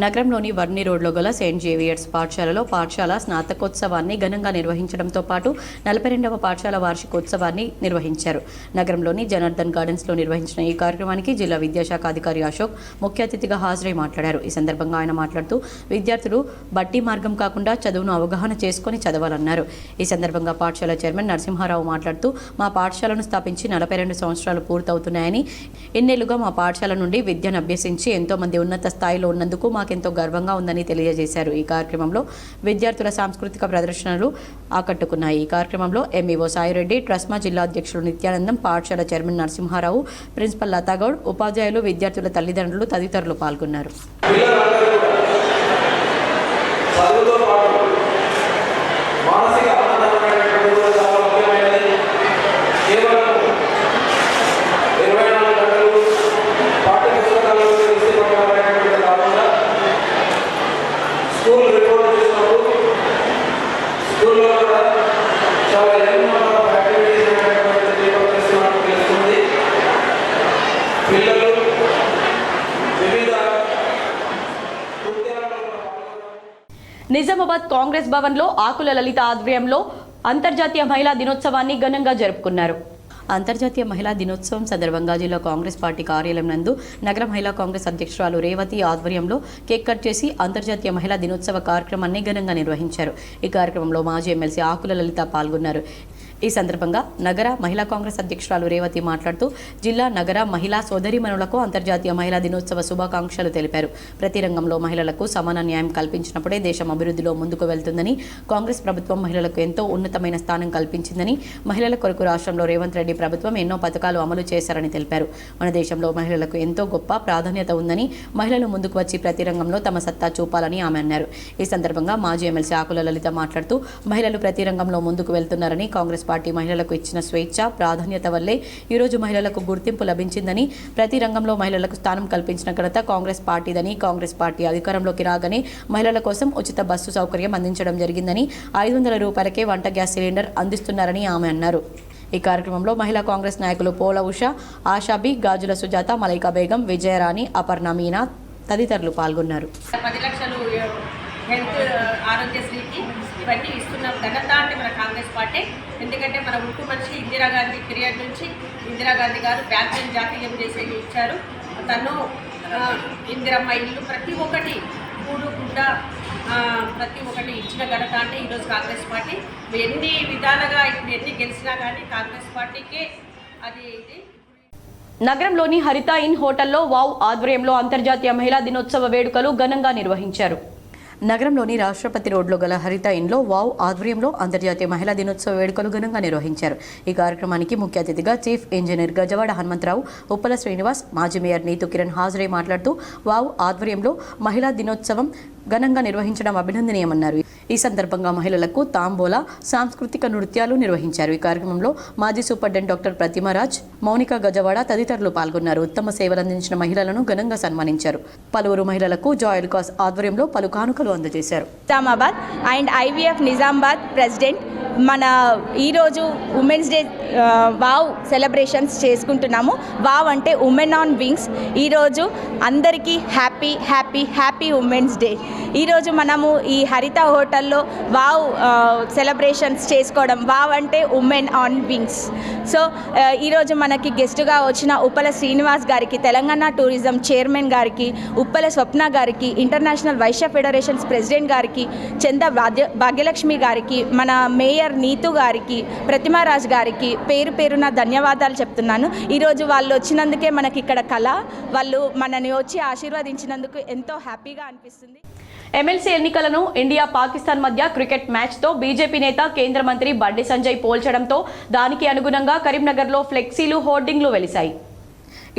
నగరంలోని వర్ని రోడ్లో గల Saint Xavier's పాఠశాలలో పాఠశాల స్నాతకోత్సవాన్ని ఘనంగా నిర్వహించడంతో పాటు 42వ పాఠశాల వార్షికోత్సవాన్ని నిర్వహించారు. నగరంలోని జనార్దన్ గార్డెన్స్లో నిర్వహించిన ఈ కార్యక్రమానికి జిల్లా విద్యాశాఖ అధికారి అశోక్ ముఖ్య అతిథిగా హాజరై మాట్లాడారు. ఈ సందర్భంగా ఆయన మాట్లాడుతూ విద్యార్థులు బట్టి మార్గం కాకుండా చదువును అవగాహన చేసుకుని చదవాలన్నారు. ఈ సందర్భంగా పాఠశాల చైర్మన్ నరసింహారావు మాట్లాడుతూ మా పాఠశాలను స్థాపించి 42 సంవత్సరాలు పూర్తవుతున్నాయని, ఇన్నేళ్లుగా మా పాఠశాల నుండి విద్యను అభ్యసించి ఎంతో మంది ఉన్నత స్థాయిలో ఉన్నందుకు ఎంతో గర్వంగా ఉందని తెలియజేశారు. ఈ కార్యక్రమంలో విద్యార్థుల సాంస్కృతిక ప్రదర్శనలు ఆకట్టుకున్నాయి. ఈ కార్యక్రమంలో ఎంఈఓ సాయిరెడ్డి, ట్రస్మా జిల్లా అధ్యక్షుడు నిత్యానందం, పాఠశాల చైర్మన్ నరసింహారావు, ప్రిన్సిపల్ లతాగౌడ్, ఉపాధ్యాయులు, విద్యార్థుల తల్లిదండ్రులు తదితరులు పాల్గొన్నారు. నిజామాబాద్ కాంగ్రెస్ భవన్లో ఆకుల లలిత ఆధ్వర్యంలో అంతర్జాతీయ మహిళా దినోత్సవాన్ని ఘనంగా జరుపుకున్నారు. అంతర్జాతీయ మహిళా దినోత్సవం సందర్భంగా జిల్లా కాంగ్రెస్ పార్టీ కార్యాలయం నందు నగర మహిళా కాంగ్రెస్ అధ్యక్షురాలు రేవతి ఆధ్వర్యంలో కేక్ కట్ చేసి అంతర్జాతీయ మహిళా దినోత్సవ కార్యక్రమాన్ని ఘనంగా నిర్వహించారు. ఈ కార్యక్రమంలో మాజీ ఎమ్మెల్సీ ఆకుల లలిత పాల్గొన్నారు. ఈ సందర్భంగా నగర మహిళా కాంగ్రెస్ అధ్యక్షురాలు రేవతి మాట్లాడుతూ జిల్లా నగర మహిళా సోదరీమణులకు అంతర్జాతీయ మహిళా దినోత్సవ శుభాకాంక్షలు తెలిపారు. ప్రతి రంగంలో మహిళలకు సమాన న్యాయం కల్పించినప్పుడే దేశం అభివృద్ధిలో ముందుకు వెళ్తుందని, కాంగ్రెస్ ప్రభుత్వం మహిళలకు ఎంతో ఉన్నతమైన స్థానం కల్పించిందని, మహిళల కొరకు రాష్ట్రంలో రేవంత్ రెడ్డి ప్రభుత్వం ఎన్నో పథకాలు అమలు చేశారని తెలిపారు. మన దేశంలో మహిళలకు ఎంతో గొప్ప ప్రాధాన్యత ఉందని, మహిళలు ముందుకు వచ్చి ప్రతి రంగంలో తమ సత్తా చూపాలని ఆమె అన్నారు. ఈ సందర్భంగా మాజీ ఎమ్మెల్సీ ఆకుల లలిత మాట్లాడుతూ మహిళలు ప్రతి రంగంలో ముందుకు వెళ్తున్నారని, కాంగ్రెస్ పార్టీ మహిళలకు ఇచ్చిన స్వేచ్ఛ ప్రాధాన్యత వల్లే ఈరోజు మహిళలకు గుర్తింపు లభించిందని, ప్రతి రంగంలో మహిళలకు స్థానం కల్పించిన ఘనత కాంగ్రెస్ పార్టీదని, కాంగ్రెస్ పార్టీ అధికారంలోకి రాగానే మహిళల కోసం ఉచిత బస్సు సౌకర్యం అందించడం జరిగిందని, 500 రూపాయలకే వంట గ్యాస్ సిలిండర్ అందిస్తున్నారని ఆమె అన్నారు. ఈ కార్యక్రమంలో మహిళా కాంగ్రెస్ నాయకులు పోల ఉష, ఆషాబి, గాజుల సుజాత, మలైకా బేగం, విజయరాణి, అపర్ణ మీనా తదితరులు పాల్గొన్నారు. 10 లక్షలు హెల్త్ ఆరోగ్యశ్రీకి ఇవన్నీ ఇస్తున్న ఘనత అంటే మన కాంగ్రెస్ పార్టీ. ఎందుకంటే మన ఉక్కు మనిషి ఇందిరాగాంధీ పీరియడ్ నుంచి ఇందిరాగాంధీ గారు బ్యాంకులను జాతీయం చేసి ఇచ్చారు. తను ఇందిరమ్మ ఇల్లు ప్రతి ఒక్కటి కూడు గుడ్డ ప్రతి ఒక్కటి ఇచ్చిన ఘనత అంటే ఈరోజు కాంగ్రెస్ పార్టీ. ఎన్ని విధాలుగా ఇప్పుడు ఎన్ని గెలిచినా కానీ కాంగ్రెస్ పార్టీకే అది ఇది. నగరంలోని హరిత ఇన్ హోటల్లో వావ్ ఆధ్వర్యంలో అంతర్జాతీయ మహిళా దినోత్సవ వేడుకలు ఘనంగా నిర్వహించారు. నగరంలోని రాష్ట్రపతి రోడ్లో గల హరిత ఇన్లో వావ్ ఆధ్వర్యంలో అంతర్జాతీయ మహిళా దినోత్సవ వేడుకలు ఘనంగా నిర్వహించారు. ఈ కార్యక్రమానికి ముఖ్య అతిథిగా చీఫ్ ఇంజనీర్ గజవాడ హనుమంతరావు, ఉప్పల శ్రీనివాస్, మాజీ మేయర్ నీతు కిరణ్ హాజరై మాట్లాడుతూ వావ్ ఆధ్వర్యంలో మహిళా దినోత్సవం ఘనంగా నిర్వహించడం అభినందనీయమన్నారు. ఈ సందర్భంగా మహిళలకు తాంబోలా, సాంస్కృతిక నృత్యాలు నిర్వహించారు. ఈ కార్యక్రమంలో మాజీ సూపరింటెండెంట్ డాక్టర్ ప్రతిమరాజ్, మౌనిక గజవాడ తదితరులు పాల్గొన్నారు. ఉత్తమ సేవలందించిన మహిళలను ఘనంగా సన్మానించారు. పలువురు మహిళలకు జాయల్ కాస్ ఆధ్వర్యంలో పలు కానుకలు అందజేశారు. Nizamabad and IVF Nizamabad president మన ఈరోజు ఉమెన్స్ డే వావ్ సెలబ్రేషన్స్ చేసుకుంటున్నాము. వావ్ అంటే ఉమెన్ ఆన్ వింగ్స్. ఈరోజు అందరికీ happy happy happy women's day. ఈరోజు మనము ఈ హరిత హోటల్లో వావ్ సెలబ్రేషన్స్ చేసుకోవడం. వావ్ అంటే ఉమెన్ ఆన్ వింగ్స్. సో ఈరోజు మనకి గెస్టుగా వచ్చిన ఉప్పల శ్రీనివాస్ గారికి, తెలంగాణ టూరిజం చైర్మన్ గారికి, ఉప్పల స్వప్న గారికి, ఇంటర్నేషనల్ వైశ్య ఫెడరేషన్స్ ప్రెసిడెంట్ గారికి, చంద భాగ్యలక్ష్మి గారికి, మన మేయర్ నీతు గారికి, ప్రతిమారాజ్ గారికి పేరు పేరున ధన్యవాదాలు చెప్తున్నాను. ఈరోజు వాళ్ళు వచ్చినందుకే మనకి ఇక్కడ కళ, వాళ్ళు మనని వచ్చి ఆశీర్వదించినందుకు ఎంతో హ్యాపీగా అనిపిస్తుంది. ఎమ్మెల్సీ ఎన్నికలను ఇండియా పాకిస్తాన్ మధ్య క్రికెట్ మ్యాచ్తో బీజేపీ నేత కేంద్ర మంత్రి బండి సంజయ్ పోల్చడంతో దానికి అనుగుణంగా కరీంనగర్లో ఫ్లెక్సీలు, హోర్డింగ్లు వెలిశాయి.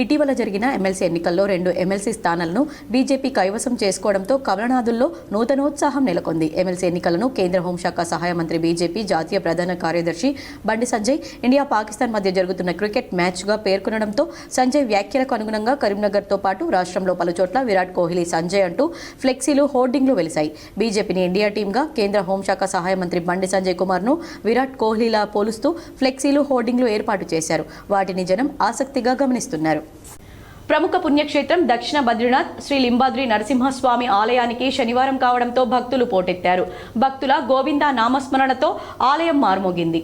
ఇటీవల జరిగిన ఎమ్మెల్సీ ఎన్నికల్లో 2 ఎమ్మెల్సీ స్థానాలను బీజేపీ కైవసం చేసుకోవడంతో కమలనాథుల్లో నూతనోత్సాహం నెలకొంది. ఎమ్మెల్సీ ఎన్నికలను కేంద్ర హోంశాఖ సహాయ మంత్రి, బీజేపీ జాతీయ ప్రధాన కార్యదర్శి బండి సంజయ్ ఇండియా పాకిస్తాన్ మధ్య జరుగుతున్న క్రికెట్ మ్యాచ్గా పేర్కొనడంతో సంజయ్ వ్యాఖ్యలకు అనుగుణంగా కరీంనగర్తో పాటు రాష్ట్రంలో పలుచోట్ల విరాట్ కోహ్లీ సంజయ్ అంటూ ఫ్లెక్సీలు, హోర్డింగ్లు వెలిశాయి. బీజేపీని ఇండియా టీంగా కేంద్ర హోంశాఖ సహాయ మంత్రి బండి సంజయ్ కుమార్ను విరాట్ కోహ్లీలా పోలుస్తూ ఫ్లెక్సీలు, హోర్డింగ్లు ఏర్పాటు చేశారు. వాటిని జనం ఆసక్తిగా గమనిస్తున్నారు. ప్రముఖ పుణ్యక్షేత్రం దక్షిణ బద్రీనాథ్ శ్రీ లింబాద్రి నరసింహస్వామి ఆలయానికి శనివారం కావడంతో భక్తులు పోటెత్తారు. భక్తుల గోవింద నామస్మరణతో ఆలయం మారుమోగింది.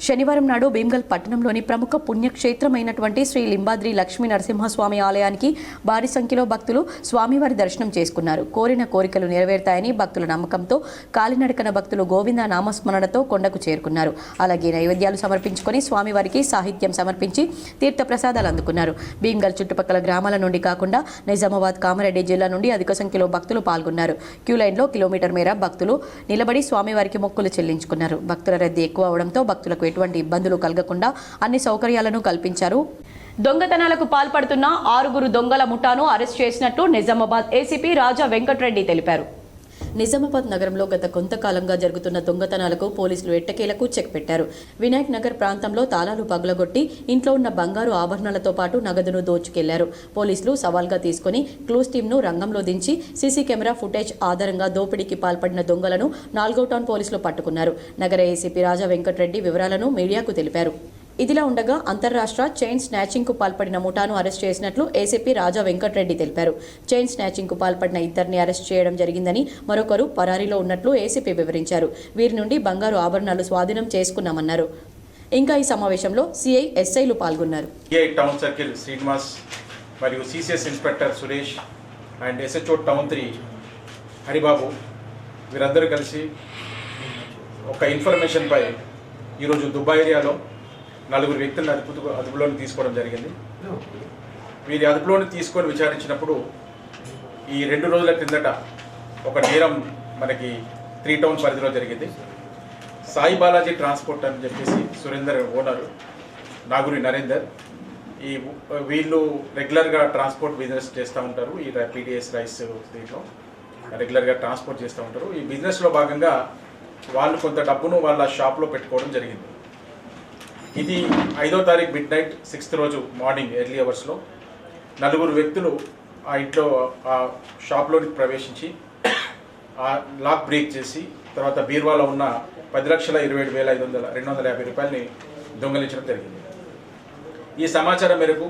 శనివారం నాడు భీమ్గల్ పట్టణంలోని ప్రముఖ పుణ్యక్షేత్రమైనటువంటి శ్రీ లింబాద్రి లక్ష్మీ నరసింహస్వామి ఆలయానికి భారీ సంఖ్యలో భక్తులు స్వామివారి దర్శనం చేసుకున్నారు. కోరిన కోరికలు నెరవేరుతాయని భక్తుల నమ్మకంతో కాలినడకన భక్తులు గోవింద నామస్మరణతో కొండకు చేరుకున్నారు. అలాగే నైవేద్యాలు సమర్పించుకొని స్వామివారికి సాహిత్యం సమర్పించి తీర్థ ప్రసాదాలు అందుకున్నారు. భీమ్గల్ చుట్టుపక్కల గ్రామాల నుండి కాకుండా నిజామాబాద్, కామారెడ్డి జిల్లా నుండి అధిక సంఖ్యలో భక్తులు పాల్గొన్నారు. క్యూలైన్లో కిలోమీటర్ మేర భక్తులు నిలబడి స్వామివారికి మొక్కులు చెల్లించుకున్నారు. భక్తుల రద్దీ ఎక్కువ అవడంతో భక్తులకు ఎటువంటి ఇబ్బందులు కలగకుండా అన్ని సౌకర్యాలను కల్పించారు. దొంగతనాలకు పాల్పడుతున్న 6 దొంగల ముఠాను అరెస్ట్ చేసినట్లు నిజామాబాద్ ఏసీపీ రాజా వెంకటరెడ్డి తెలిపారు. నిజామాబాద్ నగరంలో గత కొంతకాలంగా జరుగుతున్న దొంగతనాలకు పోలీసులు ఎట్టకేలకు చెక్ పెట్టారు. వినాయక్ నగర్ ప్రాంతంలో తాళాలు పగలగొట్టి ఇంట్లో ఉన్న బంగారు ఆభరణాలతో పాటు నగదును దోచుకెళ్లారు. పోలీసులు సవాల్గా తీసుకుని క్లూస్ టీంను రంగంలో దించి సీసీ కెమెరా ఫుటేజ్ ఆధారంగా దోపిడీకి పాల్పడిన దొంగలను 4వ టౌన్ పోలీసులు పట్టుకున్నారు. నగర ఏసీపీ రాజా వెంకటరెడ్డి వివరాలను మీడియాకు తెలిపారు. ఇదిలా ఉండగా అంతర్రాష్ట్ర చైన్ స్నాచింగ్కు పాల్పడిన ముఠాను అరెస్ట్ చేసినట్లు ఏసీపీ రాజా వెంకటరెడ్డి తెలిపారు. చైన్ స్నాచింగ్కు పాల్పడిన 2 అరెస్ట్ చేయడం జరిగిందని, మరొకరు పరారీలో ఉన్నట్లు ఏసీపీ వివరించారు. వీరి నుండి బంగారు ఆభరణాలు స్వాధీనం చేసుకున్నామన్నారు. ఇంకా ఈ సమావేశంలో సిఐ, ఎస్ఐలు పాల్గొన్నారు. టౌన్ సర్కిల్ శ్రీనివాస్ మరియు CCS inspector Suresh and SHO town 3 Haribabu వీరందరూ కలిసి ఒక ఇన్ఫర్మేషన్పై ఈరోజు దుబాయ్ ఏరియాలో 4 వ్యక్తులను అదుపులోకి తీసుకోవడం జరిగింది. వీరి అదుపులోని తీసుకొని విచారించినప్పుడు ఈ 2 రోజుల క్రిందట ఒక నేరం మనకి 3 టౌన్ పరిధిలో జరిగింది. సాయి బాలాజీ ట్రాన్స్పోర్ట్ అని చెప్పేసి సురేందర్ ఓనర్, నాగురి నరేందర్, వీళ్ళు రెగ్యులర్గా ట్రాన్స్పోర్ట్ బిజినెస్ చేస్తూ ఉంటారు. ఈ పీడిఎస్ రైస్ దీంట్లో రెగ్యులర్గా ట్రాన్స్పోర్ట్ చేస్తూ ఉంటారు. ఈ బిజినెస్లో భాగంగా వాళ్ళు కొంత డబ్బును వాళ్ళ షాప్లో పెట్టుకోవడం జరిగింది. ఇది 5వ తారీఖు మిడ్ నైట్ 6th రోజు మార్నింగ్ ఎర్లీ అవర్స్లో 4 వ్యక్తులు ఆ ఇంట్లో ఆ షాప్లోకి ప్రవేశించి ఆ లాక్ బ్రేక్ చేసి తర్వాత బీర్వాలో ఉన్న 10,27,250 రూపాయలని దొంగలించడం జరిగింది. ఈ సమాచారం మేరకు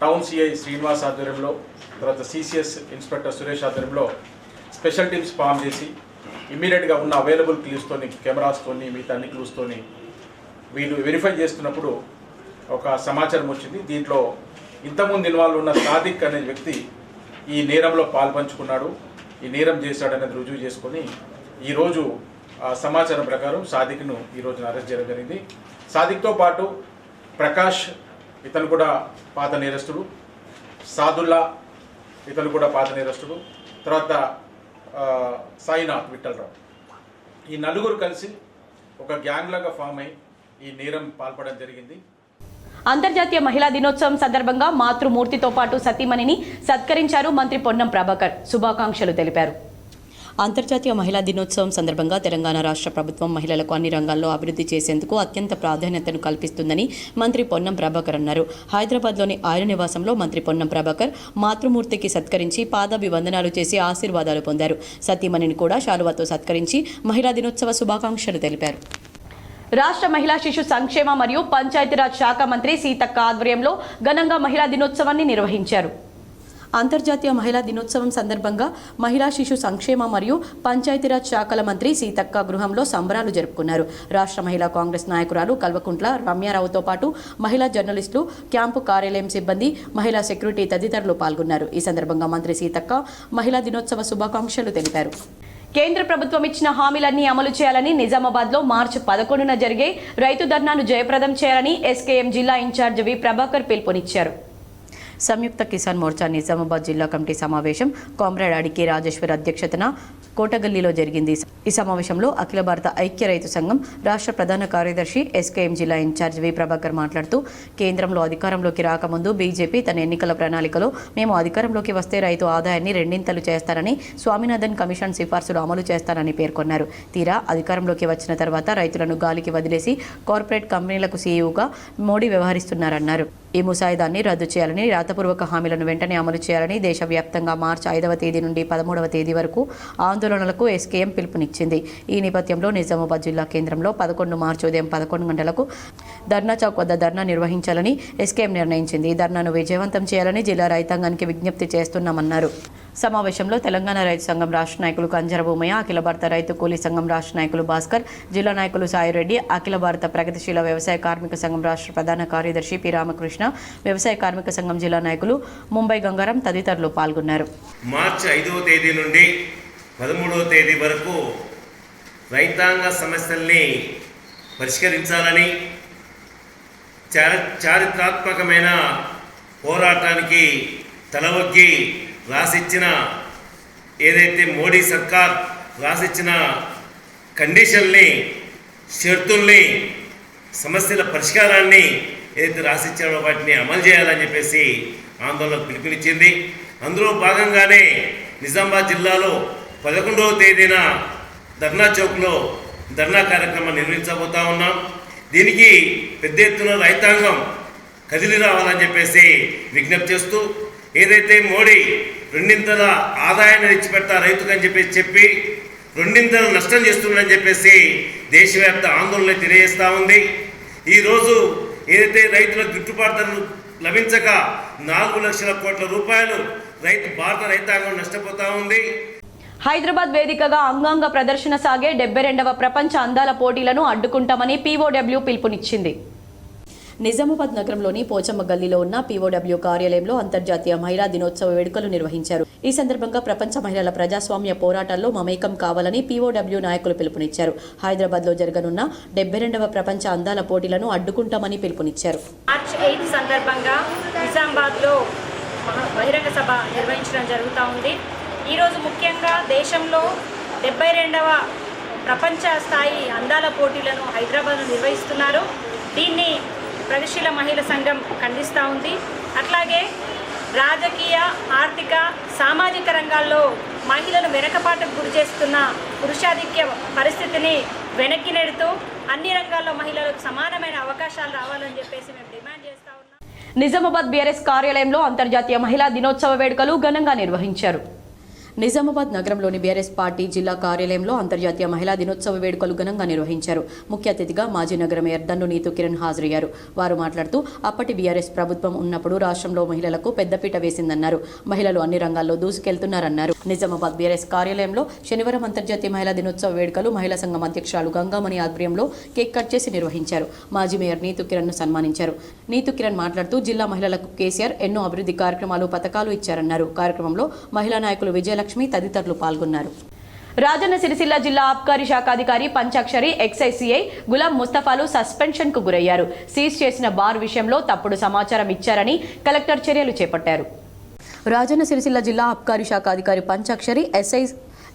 టౌన్ సిఐ శ్రీనివాస్ ఆధ్వర్యంలో, తర్వాత సిసిఎస్ ఇన్స్పెక్టర్ సురేష్ ఆధ్వర్యంలో స్పెషల్ టీమ్స్ ఫామ్ చేసి ఇమ్మీడియట్గా ఉన్న అవైలబుల్ క్లూస్తోని, కెమెరాస్తోని, మిగతా అన్ని క్లూస్తోని వీళ్ళు వెరిఫై చేస్తున్నప్పుడు ఒక సమాచారం వచ్చింది. దీంట్లో ఇంతకుముందు ఇన్వాల్వ్ ఉన్న సాదిక్ అనే వ్యక్తి ఈ నేరంలో పాల్పంచుకున్నాడు, ఈ నేరం చేశాడనేది రుజువు చేసుకొని ఈరోజు సమాచారం ప్రకారం సాదిక్ను ఈరోజు అరెస్ట్ చేయడం జరిగింది. సాదిక్తో పాటు ప్రకాష్, ఇతను కూడా పాత నేరస్తుడు, సాదుల్లా, ఇతను కూడా పాత నేరస్తుడు, తర్వాత సాయినాథ్ విఠలరావు. ఈ నలుగురు కలిసి ఒక గ్యాంగ్ లాగా ఫామ్ అయి ఈ నేరం పాల్పడడం జరిగింది. అంతర్జాతీయ మహిళా దినోత్సవం సందర్భంగా మాతృమూర్తితో పాటు సతీమణిని సత్కరించారు మంత్రి పొన్నం ప్రభాకర్. శుభాకాంక్షలు తెలిపారు. అంతర్జాతీయ మహిళా దినోత్సవం సందర్భంగా తెలంగాణ రాష్ట్ర ప్రభుత్వం మహిళలకు అన్ని రంగాల్లో అభివృద్ధి చేసేందుకు అత్యంత ప్రాధాన్యతను కల్పిస్తుందని మంత్రి పొన్నం ప్రభాకర్ అన్నారు. హైదరాబాద్లోని ఆయన నివాసంలో మంత్రి పొన్నం ప్రభాకర్ మాతృమూర్తికి సత్కరించి పాదాభివందనాలు చేసి ఆశీర్వాదాలు పొందారు. సతీమణిని కూడా శాలువాతో సత్కరించి మహిళా దినోత్సవ శుభాకాంక్షలు తెలిపారు. రాష్ట్ర మహిళా శిశు సంక్షేమ మరియు పంచాయతీరాజ్ శాఖ మంత్రి సీతక్క ఆధ్వర్యంలో ఘనంగా మహిళా దినోత్సవాన్ని నిర్వహించారు. అంతర్జాతీయ మహిళా దినోత్సవం సందర్భంగా మహిళా శిశు సంక్షేమ మరియు పంచాయతీరాజ్ శాఖల మంత్రి సీతక్క గృహంలో సంబరాలు జరుపుకున్నారు. రాష్ట్ర మహిళా కాంగ్రెస్ నాయకురాలు కల్వకుంట్ల రమ్యారావుతో పాటు మహిళా జర్నలిస్టులు, క్యాంపు కార్యాలయం సిబ్బంది, మహిళా సెక్యూరిటీ తదితరులు పాల్గొన్నారు. ఈ సందర్భంగా మంత్రి సీతక్క మహిళా దినోత్సవ శుభాకాంక్షలు తెలిపారు. కేంద్ర ప్రభుత్వం ఇచ్చిన హామీలన్నీ అమలు చేయాలని నిజామాబాద్లో మార్చి 11న జరిగే రైతు ధర్నాను జయప్రదం చేయాలని ఎస్కేఎం జిల్లా ఇన్ఛార్జ్ వి ప్రభాకర్ పిలుపునిచ్చారు. సంయుక్త కిసాన్ మోర్చా నిజామాబాద్ జిల్లా కమిటీ సమావేశం కామ్రేడ్ అడికే రాజేశ్వర్ అధ్యక్షతన కోటగల్లీలో జరిగింది. ఈ సమావేశంలో అఖిల భారత ఐక్య రైతు సంఘం రాష్ట్ర ప్రధాన కార్యదర్శి ఎస్కేఎం జిల్లా ఇన్ఛార్జ్ వి ప్రభాకర్ మాట్లాడుతూ, కేంద్రంలో అధికారంలోకి రాకముందు బీజేపీ తన ఎన్నికల ప్రణాళికలో మేము అధికారంలోకి వస్తే రైతు ఆదాయాన్ని రెండింతలు చేస్తారని, స్వామినాథన్ కమిషన్ సిఫార్సులు అమలు చేస్తారని పేర్కొన్నారు. తీరా అధికారంలోకి వచ్చిన తర్వాత రైతులను గాలికి వదిలేసి కార్పొరేట్ కంపెనీలకు సీఈఓగా మోడీ వ్యవహరిస్తున్నారన్నారు. ఈ ముసాయిదాన్ని రద్దు చేయాలని, రాతపూర్వక హామీలను వెంటనే అమలు చేయాలని దేశవ్యాప్తంగా మార్చి 5వ తేదీ నుండి 13వ తేదీ వరకు ఆందోళనలకు ఎస్కేఎం పిలుపునిచ్చింది. ఈ నేపథ్యంలో నిజామాబాద్ జిల్లా కేంద్రంలో 11 మార్చి ఉదయం 11 గంటలకు ధర్నా చౌక్ వద్ద ధర్నా నిర్వహించాలని ఎస్కేఎం నిర్ణయించింది. ఈ ధర్నాను విజయవంతం చేయాలని జిల్లా రైతాంగానికి విజ్ఞప్తి చేస్తున్నామన్నారు. సమావేశంలో తెలంగాణ రైతు సంఘం రాష్ట్ర నాయకులు కంజర భూమయ్య, అఖిల భారత రైతు కూలీ సంఘం రాష్ట్ర నాయకులు భాస్కర్, జిల్లా నాయకులు సాయిరెడ్డి, అఖిల భారత ప్రగతిశీల వ్యవసాయ కార్మిక సంఘం రాష్ట్ర ప్రధాన కార్యదర్శి పి రామకృష్ణ, వ్యవసాయ కార్మిక సంఘం జిల్లా నాయకులు ముంబై గంగారం తదితరులు పాల్గొన్నారు. మార్చి 5వ తేదీ నుండి 13వ తేదీ వరకు రైతాంగ సమస్యల్ని పరిష్కరించాలని చారిత్రాత్మకమైన పోరాటానికి తలవొగ్గి రాసిచ్చిన ఏదైతే మోడీ సర్కార్ రాసిచ్చిన కండిషన్ని, షరతుల్ని, సమస్యల పరిష్కారాన్ని ఏదైతే రాసిచ్చారో వాటిని అమలు చేయాలని చెప్పేసి ఆందోళనకు పిలుపునిచ్చింది. అందులో భాగంగానే నిజామాబాద్ జిల్లాలో 11వ తేదీన ధర్నా చౌక్లో ధర్నా కార్యక్రమం నిర్వహించబోతా ఉన్నాం. దీనికి పెద్ద ఎత్తున రైతాంగం కదిలి రావాలని చెప్పేసి విజ్ఞప్తి చేస్తూ, ఏదైతే మోడీ రెండింతల ఆదాయాన్ని తెచ్చిపెడతా రైతుకని చెప్పి రెండింతల నష్టం చేస్తుందని చెప్పేసి దేశవ్యాప్త ఆందోళన తెలియజేస్తూ ఉంది. ఈరోజు ఏదైతే రైతులకు గిట్టుబాటు ధరలు లభించక 4 లక్షల కోట్ల రూపాయలు భారత రైతాంగం నష్టపోతూ ఉంది. హైదరాబాద్ వేదికగా అంగాంగ ప్రదర్శన సాగే 72వ ప్రపంచ అందాల పోటీలను అడ్డుకుంటామని పీఓడబ్ల్యూ పిలుపునిచ్చింది. నిజామాబాద్ నగరంలోని పోచమ్మ గల్లీలో ఉన్న పీఓడబ్ల్యూ కార్యాలయంలో అంతర్జాతీయ మహిళా దినోత్సవ వేడుకలు నిర్వహించారు. ఈ సందర్భంగా ప్రపంచ మహిళల ప్రజాస్వామ్య పోరాటాల్లో మమేకం కావాలని పీఓడబ్ల్యూ నాయకులు పిలుపునిచ్చారు. హైదరాబాద్లో జరగనున్న 72వ ప్రపంచ అందాల పోటీలను అడ్డుకుంటామని పిలుపునిచ్చారు. మార్చి 8 సందర్భంగా నిజామాబాద్లో బహిరంగ సభ నిర్వహించడం జరుగుతూ ఉంది. ఈరోజు ముఖ్యంగా దేశంలో 72వ ప్రపంచ స్థాయి అందాల పోటీలను హైదరాబాద్లో నిర్వహిస్తున్నారు. దీన్ని ప్రగతిశీల మహిళా సంఘం ఖండిస్తూ ఉంది. అట్లాగే రాజకీయ, ఆర్థిక, సామాజిక రంగాల్లో మహిళలు వెనకపాటుకు గురి చేస్తున్న పురుషాధిక్య పరిస్థితిని వెనక్కి నెడుతూ అన్ని రంగాల్లో మహిళలకు సమానమైన అవకాశాలు రావాలని చెప్పేసి మేము డిమాండ్ చేస్తూ ఉన్నాం. నిజామాబాద్ బీఆర్ఎస్ కార్యాలయంలో అంతర్జాతీయ మహిళా దినోత్సవ వేడుకలు ఘనంగా నిర్వహించారు. నిజామాబాద్ నగరంలోని బీఆర్ఎస్ పార్టీ జిల్లా కార్యాలయంలో అంతర్జాతీయ మహిళా దినోత్సవ వేడుకలు ఘనంగా నిర్వహించారు. ముఖ్య అతిథిగా మాజీ నగర మేయర్ దన్ను నీతు కిరణ్ హాజరయ్యారు. వారు మాట్లాడుతూ, అప్పటి బీఆర్ఎస్ ప్రభుత్వం ఉన్నప్పుడు రాష్ట్రంలో మహిళలకు పెద్దపీట వేసిందన్నారు. మహిళలు అన్ని రంగాల్లో దూసుకెళ్తున్నారన్నారు. నిజామాబాద్ బీఆర్ఎస్ కార్యాలయంలో శనివారం అంతర్జాతీయ మహిళా దినోత్సవ వేడుకలు మహిళా సంఘం అధ్యక్షురాలు గంగామణి ఆధ్వర్యంలో కేక్ కట్ చేసి నిర్వహించారు. మాజీ మేయర్ నీతు కిరణ్ ను సన్మానించారు. నీతు కిరణ్ మాట్లాడుతూ, జిల్లా మహిళలకు కేసీఆర్ ఎన్నో అభివృద్ధి కార్యక్రమాలు, పథకాలు ఇచ్చారన్నారు. కార్యక్రమంలో మహిళా నాయకులు విజయలక్ష్మి తదితరులు పాల్గొన్నారు. రాజన్న సిరిసిల్ల జిల్లా ఆబ్కారీ శాఖ అధికారి పంచాక్షరి ఎక్సైసీఐ గులాం ముస్తఫాలు సస్పెన్షన్ కు గురయ్యారు. సీజ్ చేసిన బార్ విషయంలో తప్పుడు సమాచారం ఇచ్చారని కలెక్టర్ చర్యలు చేపట్టారు. రాజన్న సిరిసిల్ల జిల్లా ఆబ్కారీ శాఖ అధికారి పంచాక్షరి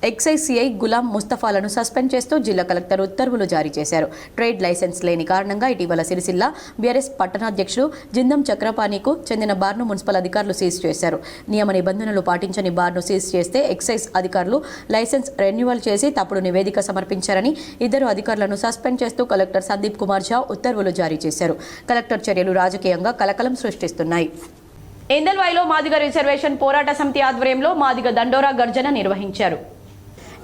ఎక్సైజ్ సిఐ గులాం ముస్తఫాలను సస్పెండ్ చేస్తూ జిల్లా కలెక్టర్ ఉత్తర్వులు జారీ చేశారు. ట్రేడ్ లైసెన్స్ లేని కారణంగా ఇటీవల సిరిసిల్ల బీఆర్ఎస్ పట్టణాధ్యక్షుడు జిందం చక్రపాణికు చెందిన బార్ను మున్సిపల్ అధికారులు సీజ్ చేశారు. నియమ నిబంధనలు పాటించని బార్ను సీజ్ చేస్తే ఎక్సైజ్ అధికారులు లైసెన్స్ రెన్యువల్ చేసి తప్పుడు నివేదిక సమర్పించారని 2 అధికారులను సస్పెండ్ చేస్తూ కలెక్టర్ సందీప్ కుమార్ ఝా ఉత్తర్వులు జారీ చేశారు. కలెక్టర్ చర్యలు రాజకీయంగా కలకలం సృష్టిస్తున్నాయి. ఇందల్వాయిలో మాదిగ రిజర్వేషన్ పోరాట సమితి ఆధ్వర్యంలో మాదిగ దండోరా గర్జన నిర్వహించారు.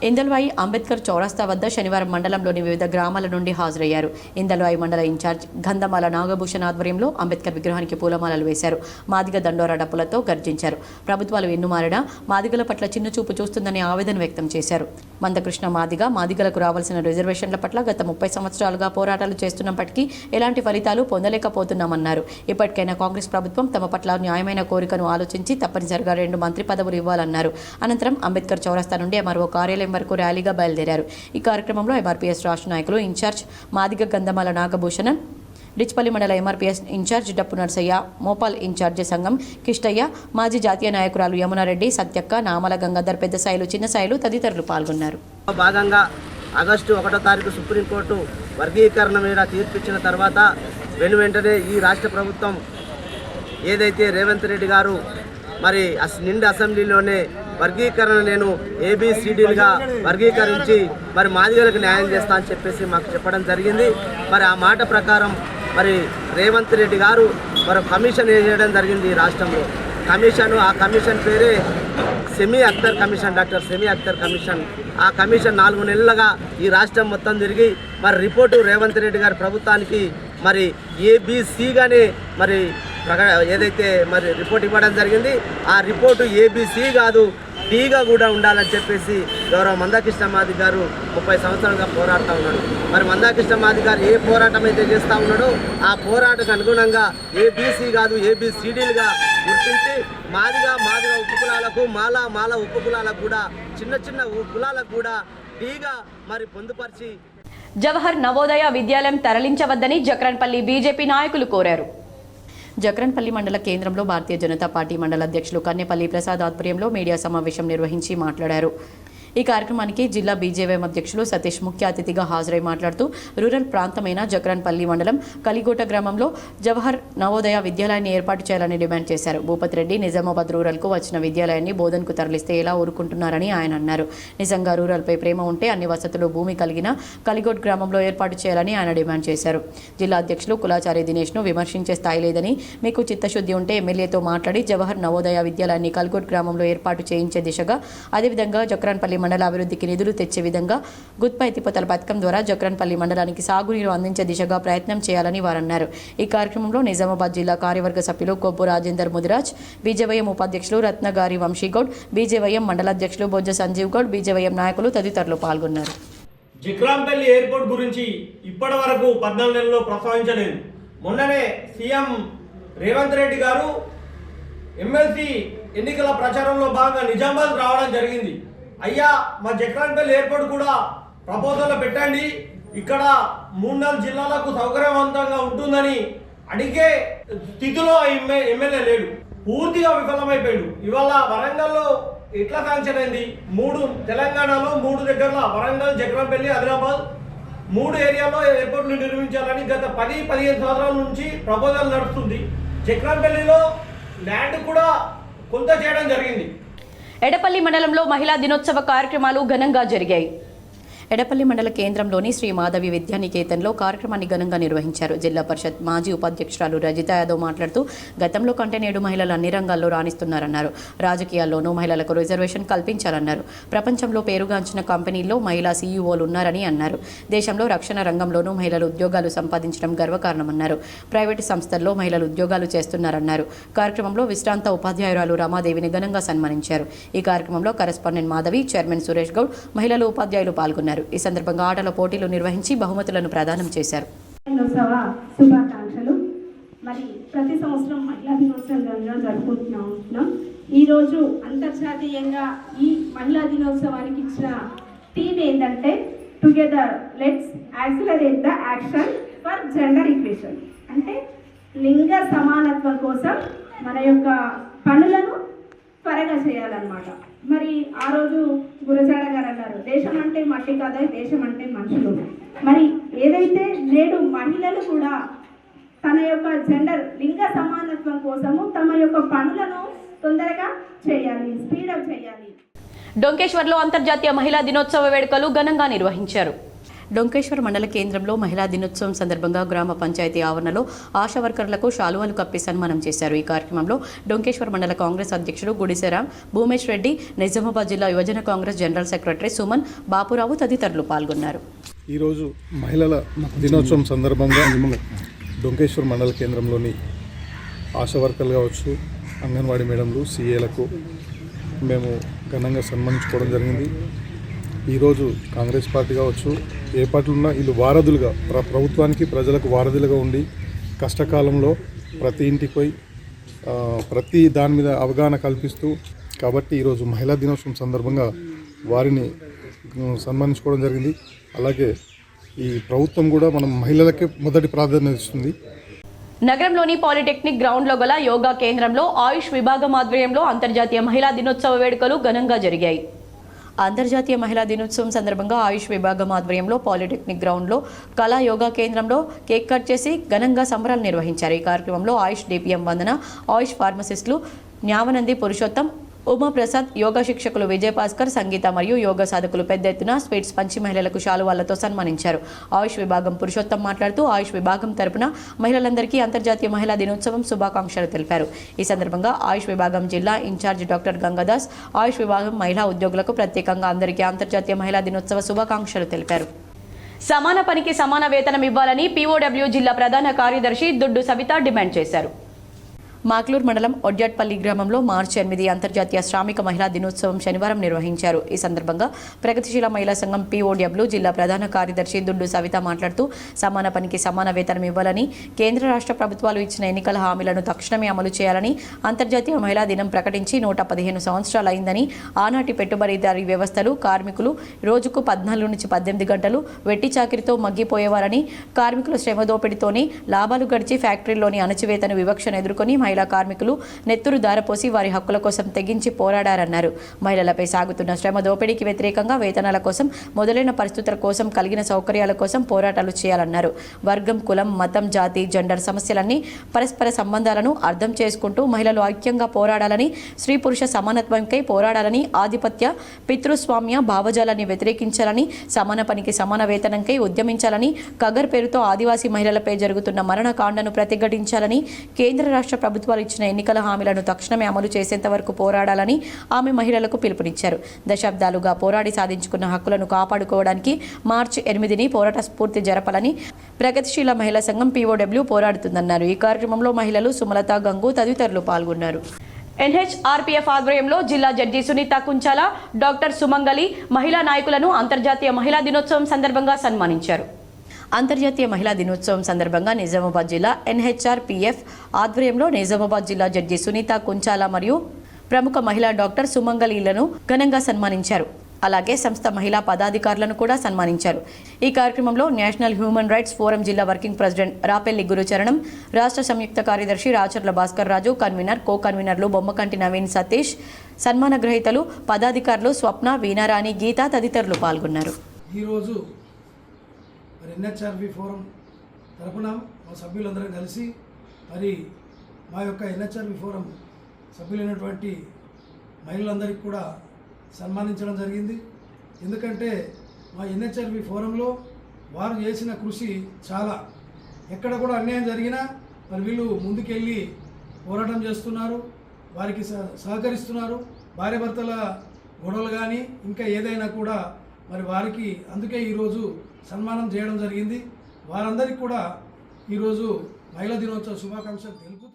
ఇందల్వాయి అంబేద్కర్ చౌరస్తా వద్ద శనివారం మండలంలోని వివిధ గ్రామాల నుండి హాజరయ్యారు. ఇందల్వాయి మండల ఇన్ఛార్జ్ గంధమాల నాగభూషణ్ ఆధ్వర్యంలో అంబేద్కర్ విగ్రహానికి పూలమాలలు వేశారు. మాదిగ దండోరా డప్పులతో గర్జించారు. ప్రభుత్వాలు ఎన్ను మారినా మాదిగల పట్ల చిన్నచూపు చూస్తుందని ఆవేదన వ్యక్తం చేశారు. మందకృష్ణ మాదిగలకు రావాల్సిన రిజర్వేషన్ల పట్ల గత 30 సంవత్సరాలుగా పోరాటాలు చేస్తున్నప్పటికీ ఎలాంటి ఫలితాలు పొందలేకపోతున్నామన్నారు. ఇప్పటికైనా కాంగ్రెస్ ప్రభుత్వం తమ పట్ల న్యాయమైన కోరికను ఆలోచించి తప్పనిసరిగా 2 మంత్రి పదవులు ఇవ్వాలన్నారు. అనంతరం అంబేద్కర్ చౌరస్తా నుండి ఎంఆర్ఓ కార్యాలయం వరకు ర్యాలీగా బయలుదేరారు. ఈ కార్యక్రమంలో ఎంఆర్పీఎస్ రాష్ట్ర నాయకులు ఇన్ఛార్జ్ మాదిగ గంధమాల నాగభూషణన్, డిచ్పల్లి మండల ఎంఆర్పీఎస్ ఇన్ఛార్జ్ డప్పు నర్సయ్య, మోపాల్ ఇన్ఛార్జి సంఘం కిష్టయ్య, మాజీ జాతీయ నాయకురాలు యమునారెడ్డి, సత్యక్క, నామల గంగాధర్, పెద్ద సాయిలు, చిన్న సాయిలు తదితరులు పాల్గొన్నారు. భాగంగా ఆగస్టు 1వ తారీఖు సుప్రీంకోర్టు వర్గీకరణ మీద తీర్పిచ్చిన తర్వాత వెంటనే ఈ రాష్ట్ర ప్రభుత్వం ఏదైతే రేవంత్ రెడ్డి గారు మరి నిండు అసెంబ్లీలోనే వర్గీకరణ నేను ABCDలుగా వర్గీకరించి మరి మాదిగలకు న్యాయం చేస్తా అని చెప్పేసి మాకు చెప్పడం జరిగింది. మరి ఆ మాట ప్రకారం మరి రేవంత్ రెడ్డి గారు మరి కమిషన్ వేయడం జరిగింది ఈ రాష్ట్రంలో. ఆ కమిషన్ పేరే semi Akhtar commission, doctor semi Akhtar commission. ఆ కమిషన్ 4 నెలలుగా ఈ రాష్ట్రం మొత్తం తిరిగి మరి రిపోర్టు రేవంత్ రెడ్డి గారి ప్రభుత్వానికి మరి ABCగానే మరి ఏదైతే మరి రిపోర్ట్ ఇవ్వడం జరిగింది. ఆ రిపోర్టు ABC కాదు, Dగా కూడా ఉండాలని చెప్పేసి గౌరవ మందాకృష్ణ మాదిగ గారు 30 సంవత్సరాలుగా పోరాడుతూ ఉన్నాడు. మరి మందాకృష్ణ మాదిగ గారు ఏ పోరాటం అయితే చేస్తూ ఉన్నాడో ఆ పోరాటకు అనుగుణంగా ABC కాదు ABCDలుగా గుర్తించి మాదిగ ఉపకులాలకు మాల ఉపకులాలకు కూడా చిన్న కులాలకు కూడా Dగా మరి పొందుపరిచి జవహర్ నవోదయ విద్యాలయం తరలించవద్దని జక్రన్పల్లి బీజేపీ నాయకులు కోరారు. జక్రన్పల్లి మండల కేంద్రంలో భారతీయ జనతా పార్టీ మండల అధ్యక్షులు కన్నెపల్లి ప్రసాద్ ఆధ్వర్యంలో మీడియా సమావేశం నిర్వహించి మాట్లాడారు. ఈ కార్యక్రమానికి జిల్లా బీజేవైఎం అధ్యక్షులు సతీష్ ముఖ్య అతిథిగా హాజరై మాట్లాడుతూ రూరల్ ప్రాంతమైన జక్రన్పల్లి మండలం కలిగోట గ్రామంలో జవహర్ నవోదయ విద్యాలయాన్ని ఏర్పాటు చేయాలని డిమాండ్ చేశారు. భూపత్ రెడ్డి నిజామాబాద్ రూరల్కు వచ్చిన విద్యాలయాన్ని బోధన్కు తరలిస్తే ఎలా ఊరుకుంటున్నారని ఆయన అన్నారు. నిజంగా రూరల్పై ప్రేమ ఉంటే అన్ని వసతులు భూమి కలిగిన కలిగోట్ గ్రామంలో ఏర్పాటు చేయాలని ఆయన డిమాండ్ చేశారు. జిల్లా అధ్యక్షులు కులాచారి దినేష్ను విమర్శించే స్థాయి లేదని, మీకు చిత్తశుద్ధి ఉంటే ఎమ్మెల్యేతో మాట్లాడి జవహర్ నవోదయ విద్యాలయాన్ని కలిగోట్ గ్రామంలో ఏర్పాటు చేయించే దిశగా, అదేవిధంగా జక్రన్పల్లి మండల అభివృద్ధికి నిధులు తెచ్చే విధంగా గుత్ప ఎత్తిపోతల పథకం ద్వారా జక్రన్పల్లి మండలానికి సాగునీరు అందించే దిశగా ప్రయత్నం చేయాలని వారన్నారు. ఈ కార్యక్రమంలో నిజామాబాద్ జిల్లా కార్యవర్గ సభ్యులు కొప్పు రాజేందర్ ముదిరాజ్, బీజేవైఎం ఉపాధ్యక్షులు రత్నగారి వంశీగౌడ్, బీజేవైఎం మండలాధ్యక్షులు బొజ్జ సంజీవ్ గౌడ్, బీజేవైఎం నాయకులు తదితరులు పాల్గొన్నారు. జక్రాంపల్లి ఎయిర్పోర్ట్ గురించి ఇప్పటి వరకు 14 నెలల్లో ప్రస్తావించలేదు. మొన్ననే సీఎం రేవంత్ రెడ్డి గారు ఎమ్మెల్సీ ఎన్నికల ప్రచారంలో భాగంగా నిజామాబాద్ రావడం జరిగింది. అయ్యా, మా జక్రాన్పల్లి ఎయిర్పోర్ట్ కూడా ప్రపోజల్లో పెట్టండి, ఇక్కడ 3-4 జిల్లాలకు సౌకర్యవంతంగా ఉంటుందని అడిగే స్థితిలో ఎమ్మెల్యే లేడు, పూర్తిగా విఫలమైపోయాడు. ఇవాళ వరంగల్లో ఎట్లా శాంక్షన్ అయింది? 3 తెలంగాణలో 3 దగ్గరలో వరంగల్, జక్రాన్పల్లి, ఆదిలాబాద్ 3 ఏరియాలో ఎయిర్పోర్ట్లు నిర్మించాలని గత 10-15 సంవత్సరాల నుంచి ప్రపోజల్ నడుస్తుంది. జక్రాన్పల్లిలో ల్యాండ్ కూడా కొంత చేయడం జరిగింది. ఎడపల్లి మండలంలో మహిళా దినోత్సవ కార్యక్రమాలు ఘనంగా జరిగాయి. ఎడపల్లి మండల కేంద్రంలోని శ్రీ మాధవి విద్యానికేతన్లో కార్యక్రమాన్ని ఘనంగా నిర్వహించారు. జిల్లా పరిషత్ మాజీ ఉపాధ్యక్షురాలు రజిత యాదవ్ మాట్లాడుతూ గతంలో కంటే నేడు మహిళలు అన్ని రంగాల్లో రాణిస్తున్నారన్నారు. రాజకీయాల్లోనూ మహిళలకు రిజర్వేషన్ కల్పించాలన్నారు. ప్రపంచంలో పేరుగాంచిన కంపెనీల్లో మహిళా సీఈఓలు ఉన్నారని అన్నారు. దేశంలో రక్షణ రంగంలోనూ మహిళలు ఉద్యోగాలు సంపాదించడం గర్వకారణమన్నారు. ప్రైవేటు సంస్థల్లో మహిళలు ఉద్యోగాలు చేస్తున్నారన్నారు. కార్యక్రమంలో విశ్రాంత ఉపాధ్యాయురాలు రమాదేవిని ఘనంగా సన్మానించారు. ఈ కార్యక్రమంలో కరెస్పాండెంట్ మాధవి, చైర్మన్ సురేష్ గౌడ్, మహిళలు ఉపాధ్యాయులు పాల్గొన్నారు. ఈ సందర్భంగా ఆటల పోటీలు నిర్వహించి బహుమతులను ప్రదానం చేశారు. శుభాకాంక్షలు. మరి ప్రతి సంవత్సరం మహిళా దినోత్సవం జరుపుకుంటున్నాం. ఈరోజు అంతర్జాతీయంగా ఈ మహిళా దినోత్సవానికి ఇచ్చిన థీమ్ ఏంటంటే together let's accelerate the action for gender equation. అంటే లింగ సమానత్వం కోసం మన యొక్క పనులను త్వరగా చేయాలన్నమాట. మరి ఆ రోజు గురజాడ గారు అన్నారు, దేశం అంటే మట్టి కాదా, దేశం అంటే మనుషులు. మరి ఏదైతే నేడు మహిళలు కూడా తన యొక్క జెండర్ లింగ సమానత్వం కోసము తమ యొక్క పనులను తొందరగా చేయాలి, స్పీడప్ చేయాలి. డొంకేశ్వర్లో అంతర్జాతీయ మహిళా దినోత్సవ వేడుకలు ఘనంగా నిర్వహించారు. డొంకేశ్వర్ మండల కేంద్రంలో మహిళా దినోత్సవం సందర్భంగా గ్రామ పంచాయతీ ఆవరణలో ఆశా వర్కర్లకు శాలువాలు కప్పి సన్మానం చేశారు. ఈ కార్యక్రమంలో డొంకేశ్వర్ మండల కాంగ్రెస్ అధ్యక్షుడు గుడిసెరాం భూమేష్ రెడ్డి, నిజామాబాద్ జిల్లా యువజన కాంగ్రెస్ జనరల్ సెక్రటరీ సుమన్, బాపురావు తదితరులు పాల్గొన్నారు. ఈరోజు మహిళల దినోత్సవం సందర్భంగా డొంకేశ్వర్ మండల కేంద్రంలోని ఆశా వర్కర్లు కావచ్చు, అంగన్వాడీ మేడంలు, సీఏలకు మేము ఘనంగా సన్మానించుకోవడం జరిగింది. ఈరోజు కాంగ్రెస్ పార్టీ కావచ్చు, ఏ పార్టీలు ఉన్నా వీళ్ళు వారధులుగా ప్రభుత్వానికి ప్రజలకు వారధులుగా ఉండి కష్టకాలంలో ప్రతి ఇంటికి పోయి ప్రతి దాని మీద అవగాహన కల్పిస్తూ, కాబట్టి ఈరోజు మహిళా దినోత్సవం సందర్భంగా వారిని సన్మానించుకోవడం జరిగింది. అలాగే ఈ ప్రభుత్వం కూడా మనం మహిళలకే మొదటి ప్రాధాన్యత ఇస్తుంది. నగరంలోని పాలిటెక్నిక్ గ్రౌండ్లో గల యోగా కేంద్రంలో ఆయుష్ విభాగం ఆధ్వర్యంలో అంతర్జాతీయ మహిళా దినోత్సవ వేడుకలు ఘనంగా జరిగాయి. అంతర్జాతీయ మహిళా దినోత్సవం సందర్భంగా ఆయుష్ విభాగం ఆధ్వర్యంలో పాలిటెక్నిక్ గ్రౌండ్లో కళా యోగా కేంద్రంలో కేక్ కట్ చేసి ఘనంగా సంబరాలు నిర్వహించారు. ఈ కార్యక్రమంలో ఆయుష్ డిపిఎం వందన, ఆయుష్ ఫార్మసిస్టులు న్యావనంది పురుషోత్తం, ఉమాప్రసాద్, యోగా శిక్షకులు విజయభాస్కర్, సంగీత మరియు యోగా సాధకులు పెద్ద ఎత్తున స్వీట్స్ పంచి మహిళలకు శాలువాళ్లతో సన్మానించారు. ఆయుష్ విభాగం పురుషోత్తం మాట్లాడుతూ ఆయుష్ విభాగం తరపున మహిళలందరికీ అంతర్జాతీయ మహిళా దినోత్సవం శుభాకాంక్షలు తెలిపారు. ఈ సందర్భంగా ఆయుష్ విభాగం జిల్లా ఇన్ఛార్జ్ డాక్టర్ గంగాదాస్ ఆయుష్ విభాగం మహిళా ఉద్యోగులకు ప్రత్యేకంగా అందరికీ అంతర్జాతీయ మహిళా దినోత్సవ శుభాకాంక్షలు తెలిపారు. సమాన పనికి సమాన వేతనం ఇవ్వాలని పీఓడబ్ల్యూ జిల్లా ప్రధాన కార్యదర్శి దుడ్డు సవిత డిమాండ్ చేశారు. మాక్లూర్ మండలం ఒడ్యాట్పల్లి గ్రామంలో మార్చి 8 అంతర్జాతీయ శ్రామిక మహిళా దినోత్సవం శనివారం నిర్వహించారు. ఈ సందర్భంగా ప్రగతిశీల మహిళా సంఘం పీఓడబ్ల్యూ జిల్లా ప్రధాన కార్యదర్శి దుడ్డు సవిత మాట్లాడుతూ సమాన పనికి సమాన వేతనం ఇవ్వాలని, కేంద్ర రాష్ట్ర ప్రభుత్వాలు ఇచ్చిన ఎన్నికల హామీలను తక్షణమే అమలు చేయాలని, అంతర్జాతీయ మహిళా దినం ప్రకటించి 115 సంవత్సరాలైందని, ఆనాటి పెట్టుబడిదారీ వ్యవస్థలు కార్మికులు రోజుకు 14 నుంచి 18 గంటలు వెట్టి చాకిరితో మగ్గిపోయేవారని, కార్మికుల శ్రమ దోపిడితోనే లాభాలు గడిచి ఫ్యాక్టరీల్లోని అణచివేతను వివక్షను ఎదుర్కొని మహిళా కార్మికులు నెత్తురు దారపోసి వారి హక్కుల కోసం తెగించి పోరాడారన్నారు. మహిళలపై సాగుతున్న శ్రమ దోపిడీకి వ్యతిరేకంగా వేతనాల కోసం మొదలైన పరిస్థితుల కోసం కలిగిన సౌకర్యాల కోసం పోరాటాలు చేయాలన్నారు. వర్గం, కులం, మతం, జాతి, జెండర్ సమస్యలన్నీ పరస్పర సంబంధాలను అర్థం చేసుకుంటూ మహిళలు ఐక్యంగా పోరాడాలని, స్త్రీ పురుష సమానత్వంకై పోరాడాలని, ఆధిపత్య పితృస్వామ్య భావజాలాన్ని వ్యతిరేకించాలని, సమాన పనికి సమాన వేతనంకై ఉద్యమించాలని, కగర్ పేరుతో ఆదివాసీ మహిళలపై జరుగుతున్న మరణకాండను ప్రతిఘటించాలని, కేంద్ర రాష్ట్ర ప్రభుత్వాలు ఇచ్చిన ఎన్నికల హామీలను తక్షణమే అమలు చేసేంత వరకు పోరాడాలని ఆమె మహిళలకు పిలుపునిచ్చారు. దశాబ్దాలుగా పోరాడి సాధించుకున్న హక్కులను కాపాడుకోవడానికి మార్చి 8ని పోరాట స్ఫూర్తి జరపాలని ప్రగతిశీల మహిళా సంఘం పీఓడబ్ల్యూ పోరాడుతుందన్నారు. ఈ కార్యక్రమంలో మహిళలు సుమలత, గంగు తదితరులు పాల్గొన్నారు. ఎన్హెచ్ఆర్పీఎఫ్ ఆధ్వర్యంలో జిల్లా జడ్జి సునీత కుంచాల, డాక్టర్ సుమంగలి మహిళా నాయకులను అంతర్జాతీయ మహిళా దినోత్సవం సందర్భంగా సన్మానించారు. అంతర్జాతీయ మహిళా దినోత్సవం సందర్భంగా నిజామాబాద్ జిల్లా ఎన్హెచ్ఆర్పీఎఫ్ ఆధ్వర్యంలో నిజామాబాద్ జిల్లా జడ్జి సునీత కుంచాల మరియు ప్రముఖ మహిళా డాక్టర్ సుమంగలీలను ఘనంగా సన్మానించారు. అలాగే సంస్థ మహిళా పదాధికారులను కూడా సన్మానించారు. ఈ కార్యక్రమంలో నేషనల్ హ్యూమన్ రైట్స్ ఫోరం జిల్లా వర్కింగ్ ప్రెసిడెంట్ రాపెల్లి గురుచరణం, రాష్ట్ర సంయుక్త కార్యదర్శి రాచర్ల భాస్కర్ రాజు, కన్వీనర్, కో కన్వీనర్లు బొమ్మకంటి నవీన్, సతీష్, సన్మాన గ్రహీతలు పదాధికారులు స్వప్న, వీణారాణి, గీత తదితరులు పాల్గొన్నారు. ఈరోజు మరి ఎన్హెచ్ఆర్బి ఫోరం తరఫున మా సభ్యులందరం కలిసి మరి మా యొక్క ఎన్హెచ్ఆర్బి ఫోరం సభ్యులైనటువంటి మహిళలందరికీ కూడా సన్మానించడం జరిగింది. ఎందుకంటే మా ఎన్హెచ్ఆర్బి ఫోరంలో వారు చేసిన కృషి చాలా, ఎక్కడ కూడా అన్యాయం జరిగినా మరి వీళ్ళు ముందుకెళ్ళి పోరాటం చేస్తున్నారు, వారికి సహకరిస్తున్నారు. భార్యాభర్తల గొడవలు కానీ ఇంకా ఏదైనా కూడా మరి వారికి అందుకే ఈరోజు సన్మానం చేయడం జరిగింది. వారందరికీ కూడా ఈరోజు మహిళా దినోత్సవ శుభాకాంక్షలు తెలుపుతూ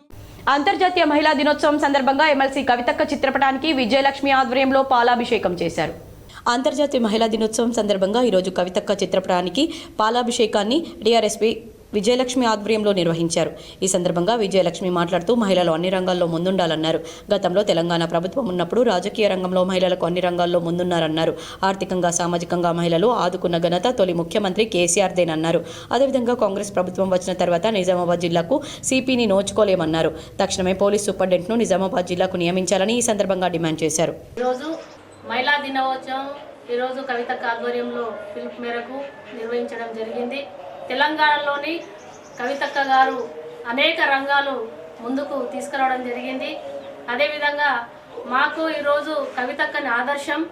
అంతర్జాతీయ మహిళా దినోత్సవం సందర్భంగా ఎమ్మెల్సీ కవితక్క చిత్రపటానికి విజయలక్ష్మి ఆధ్వర్యంలో పాలాభిషేకం చేశారు. అంతర్జాతీయ మహిళా దినోత్సవం సందర్భంగా ఈరోజు కవితక్క చిత్రపటానికి పాలాభిషేకాన్ని టీఆర్ఎస్పీ విజయలక్ష్మి ఆధ్వర్యంలో నిర్వహించారు. ఈ సందర్భంగా విజయలక్ష్మి మాట్లాడుతూ మహిళలు అన్ని రంగాల్లో ముందుండాలన్నారు. గతంలో తెలంగాణ ప్రభుత్వం ఉన్నప్పుడు రాజకీయ రంగంలో మహిళలకు అన్ని రంగాల్లో ముందున్నారన్నారు. ఆర్థికంగా, సామాజికంగా మహిళలు ఆదుకున్న ఘనత తొలి ముఖ్యమంత్రి కేసీఆర్దేనన్నారు. అదేవిధంగా కాంగ్రెస్ ప్రభుత్వం వచ్చిన తర్వాత నిజామాబాద్ జిల్లాకు సిపిని నోచుకోలేమన్నారు. తక్షణమే పోలీస్ సూపరింటెండెంట్ను నిజామాబాద్ జిల్లాకు నియమించాలని ఈ సందర్భంగా డిమాండ్ చేశారు. మహిళా దినోత్సవం ఈరోజు కవితక్క ఆధ్వర్యంలో పిలుపు మేరకు నిర్వహించడం జరిగింది. తెలంగాణలోని కవితక్క గారు అనేక రంగాలు ముందుకు తీసుకురావడం జరిగింది. అదేవిధంగా మాకు ఈరోజు కవితక్కని ఆదర్శం.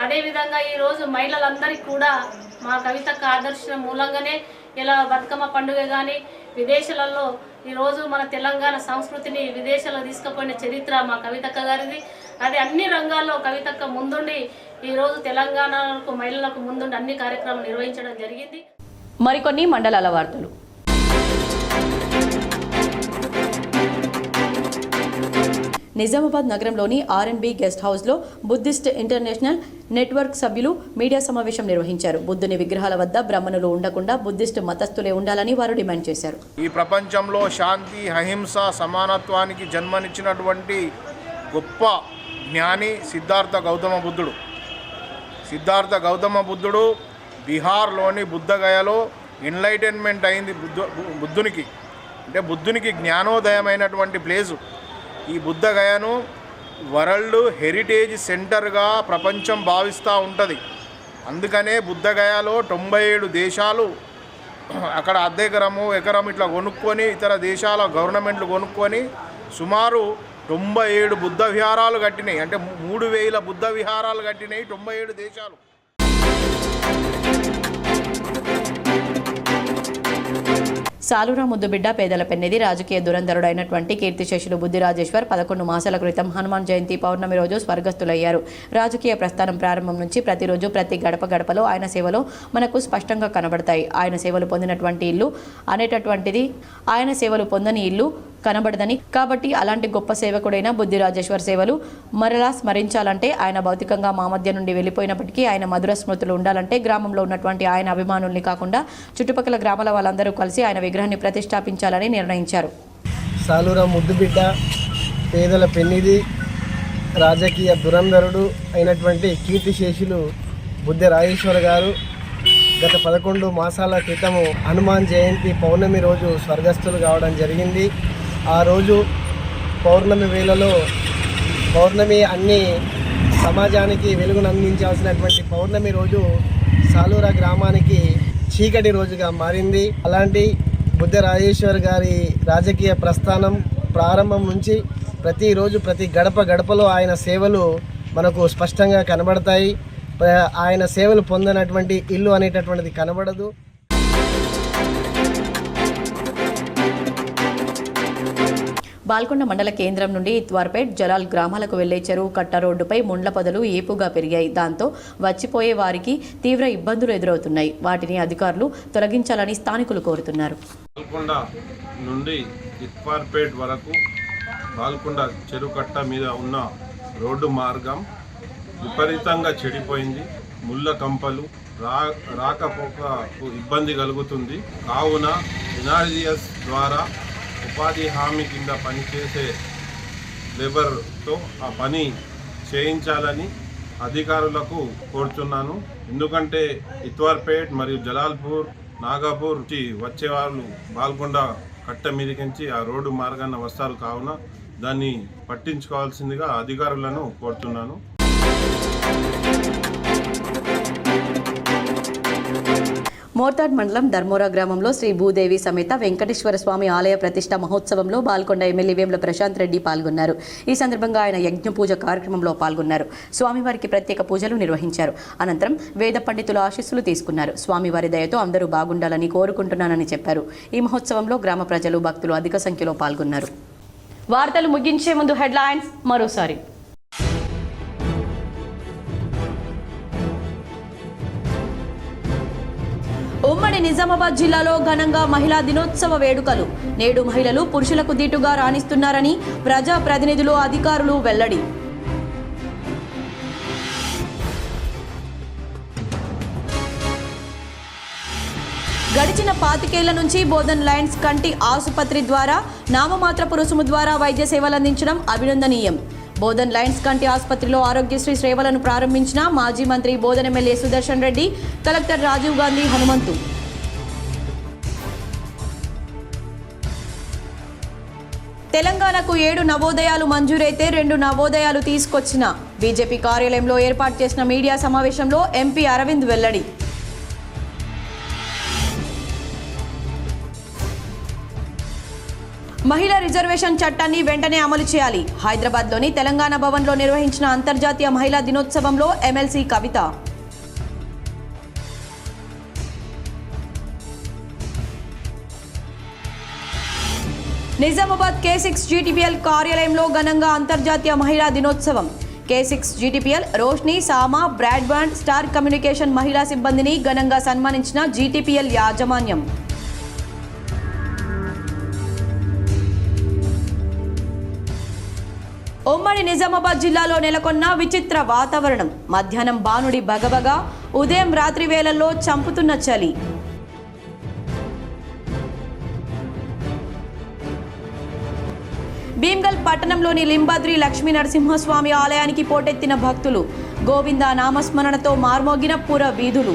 అదేవిధంగా ఈరోజు మహిళలందరికీ కూడా మా కవితక్క ఆదర్శం మూలంగానే ఇలా బతుకమ్మ పండుగ కానీ విదేశాలలో ఈరోజు మన తెలంగాణ సంస్కృతిని విదేశాల్లో తీసుకుపోయిన చరిత్ర మా కవితక్క గారిది. అది అన్ని రంగాల్లో కవితక్క ముందుండి ఈరోజు తెలంగాణకు మహిళలకు ముందుండి అన్ని కార్యక్రమాలు నిర్వహించడం జరిగింది. మరికొన్ని మండలాల వార్తలు. నిజామాబాద్ నగరంలోని R&B గెస్ట్ హౌస్లో బుద్ధిస్ట్ ఇంటర్నేషనల్ నెట్వర్క్ సభ్యులు మీడియా సమావేశం నిర్వహించారు. బుద్ధుని విగ్రహాల వద్ద బ్రాహ్మణులు ఉండకుండా బుద్ధిస్ట్ మతస్థులే ఉండాలని వారు డిమాండ్ చేశారు. ఈ ప్రపంచంలో శాంతి, అహింస, సమానత్వానికి జన్మనిచ్చినటువంటి గొప్ప జ్ఞాని సిద్ధార్థ గౌతమ బుద్ధుడు. సిద్ధార్థ గౌతమ బుద్ధుడు బీహార్లోని బుద్ధగయలో ఎన్లైటన్మెంట్ అయింది బుద్ధునికి. అంటే బుద్ధునికి జ్ఞానోదయమైనటువంటి ప్లేసు. ఈ బుద్ధగయను వరల్డ్ హెరిటేజ్ సెంటర్గా ప్రపంచం భావిస్తూ ఉంటుంది. అందుకనే బుద్ధగయలో 97 దేశాలు అక్కడ అద్దెకరము ఎకరం ఇట్లా కొనుక్కొని ఇతర దేశాల గవర్నమెంట్లు కొనుక్కొని సుమారు 97 బుద్ధ విహారాలు కట్టినాయి. అంటే 3000 బుద్ధ విహారాలు కట్టినాయి 97 దేశాలు. సాలూరా ముద్దుబిడ్డ పేదల పెన్నిది రాజకీయ దురంధరుడైనటువంటి కీర్తిశేషులు బుద్ధి రాజేశ్వర్ 11 మాసాల క్రితం హనుమాన్ జయంతి పౌర్ణమి రోజు స్వర్గస్థులయ్యారు. రాజకీయ ప్రస్థానం ప్రారంభం నుంచి ప్రతిరోజు ప్రతి గడప గడపలో ఆయన సేవలు మనకు స్పష్టంగా కనబడతాయి. ఆయన సేవలు పొందినటువంటి ఇల్లు అనేటటువంటిది ఆయన సేవలు పొందని ఇల్లు కనబడదని. కాబట్టి అలాంటి గొప్ప సేవకుడైన బుద్ధి రాజేశ్వర్ సేవలు మరలా స్మరించాలంటే ఆయన భౌతికంగా మా మధ్య నుండి వెళ్ళిపోయినప్పటికీ ఆయన మధుర స్మృతులు ఉండాలంటే గ్రామంలో ఉన్నటువంటి ఆయన అభిమానుల్ని కాకుండా చుట్టుపక్కల గ్రామాల వాళ్ళందరూ కలిసి ఆయన విగ్రహాన్ని ప్రతిష్టాపించాలని నిర్ణయించారు. సాలూరా ముద్దుబిడ్డ పేదల పెన్నిది రాజకీయ దురంధరుడు అయినటువంటి కీర్తిశేషులు బుద్ధి రాజేశ్వర్ గారు గత 11 మాసాల క్రితము హనుమాన్ జయంతి పౌర్ణమి రోజు స్వర్గస్థులు కావడం జరిగింది. ఆ రోజు పౌర్ణమి వేళలో పౌర్ణమి అన్ని సమాజానికి వెలుగును అందించాల్సినటువంటి పౌర్ణమి రోజు సాలూరా గ్రామానికి చీకటి రోజుగా మారింది. అలాంటి బుద్ధ రాజేశ్వర్ గారి రాజకీయ ప్రస్థానం ప్రారంభం నుంచి ప్రతిరోజు ప్రతి గడప గడపలో ఆయన సేవలు మనకు స్పష్టంగా కనబడతాయి. ఆయన సేవలు పొందినటువంటి ఇల్లు అనేటటువంటిది కనబడదు. బాల్కొండ మండల కేంద్రం నుండి ఇత్వార్పేట్ జలాల్ గ్రామాలకు వెళ్లే చెరువు కట్ట రోడ్డుపై ముండ్ల పొదలు ఏపుగా పెరిగాయి. దాంతో వచ్చిపోయే వారికి తీవ్ర ఇబ్బందులు ఎదురవుతున్నాయి. వాటిని అధికారులు తొలగించాలని స్థానికులు కోరుతున్నారు. బాల్కొండ నుండి ఇత్వార్పేట్ వరకు బాల్కొండ చెరువు కట్ట మీద ఉన్న రోడ్డు మార్గం విపరీతంగా చెడిపోయింది. ముళ్ళ కంపలు రాకపోకకు ఇబ్బంది కలుగుతుంది. కావున ఎన్ఆర్జీఎస్ ద్వారా ఉపాధి హామీ కింద పనిచేసే లేబర్తో ఆ పని చేయించాలని అధికారులకు కోరుతున్నాను. ఎందుకంటే ఇత్వార్పేట్ మరియు జలాల్పూర్, నాగాపూర్ నుంచి వచ్చేవాళ్ళు బాల్కొండ కట్ట మీదకించి ఆ రోడ్డు మార్గాన వస్తారు. కావున దాన్ని పట్టించుకోవాల్సిందిగా అధికారులను కోరుతున్నాను. మోర్తాడ్ మండలం ధర్మోరా గ్రామంలో శ్రీ భూదేవి సమేత వెంకటేశ్వర స్వామి ఆలయ ప్రతిష్ట మహోత్సవంలో బాల్కొండ ఎమ్మెల్యే వేముల ప్రశాంత్ రెడ్డి పాల్గొన్నారు. ఈ సందర్భంగా ఆయన యజ్ఞ పూజ కార్యక్రమంలో పాల్గొన్నారు. స్వామివారికి ప్రత్యేక పూజలు నిర్వహించారు. అనంతరం వేద పండితుల ఆశీస్సులు తీసుకున్నారు. స్వామివారి దయతో అందరూ బాగుండాలని కోరుకుంటున్నానని చెప్పారు. ఈ మహోత్సవంలో గ్రామ ప్రజలు, భక్తులు అధిక సంఖ్యలో పాల్గొన్నారు. వార్తలు ముగించే ముందు హెడ్లైన్స్ మరోసారి. ఉమ్మడి నిజామాబాద్ జిల్లాలో ఘనంగా మహిళా దినోత్సవ వేడుకలు. నేడు మహిళలు పురుషులకు దీటుగా రాణిస్తున్నారని ప్రజా ప్రతినిధులు, అధికారులు వెల్లడి. గడిచిన 25 ఏళ్ల నుంచి బోధన్ లయన్స్ కంటి ఆసుపత్రి ద్వారా నామమాత్రపు రుసుము ద్వారా వైద్య సేవలు అందించడం అభినందనీయం. బోధన్ లయన్స్ కంటి ఆసుపత్రిలో ఆరోగ్యశ్రీ సేవలను ప్రారంభించిన మాజీ మంత్రి బోధన్ ఎమ్మెల్యే సుదర్శన్ రెడ్డి, కలెక్టర్ రాజీవ్ గాంధీ హనుమంతు. తెలంగాణకు 7 నవోదయాలు మంజూరైతే 2 నవోదయాలు తీసుకొచ్చిన బీజేపీ కార్యాలయంలో ఏర్పాటు చేసిన మీడియా సమావేశంలో ఎంపీ అరవింద్ వెల్లడి. మహిళా రిజర్వేషన్ చట్టాన్ని వెంటనే అమలు చేయాలి. హైదరాబాద్లోని తెలంగాణ భవన్లో నిర్వహించిన అంతర్జాతీయ మహిళా దినోత్సవంలో ఎమ్మెల్సీ కవిత. నిజామాబాద్ K6 GTPL కార్యాలయంలో ఘనంగా అంతర్జాతీయ మహిళా దినోత్సవం. K6 GTPL రోష్ని, సామా, బ్రాడ్బ్యాండ్, స్టార్ కమ్యూనికేషన్ మహిళా సిబ్బందిని ఘనంగా సన్మానించిన GTPL యాజమాన్యం. ఉమ్మడి నిజామాబాద్ జిల్లాలో నెలకొన్న విచిత్ర వాతావరణం. మధ్యాహ్నం బానుడి బగబగా, ఉదయం రాత్రి వేళల్లో చంపుతున్న చలి. భీమ్గల్ పట్టణంలోని లింబాద్రి లక్ష్మీ నరసింహస్వామి ఆలయానికి పోటెత్తిన భక్తులు. గోవింద నామస్మరణతో మార్మోగిన పుర వీధులు.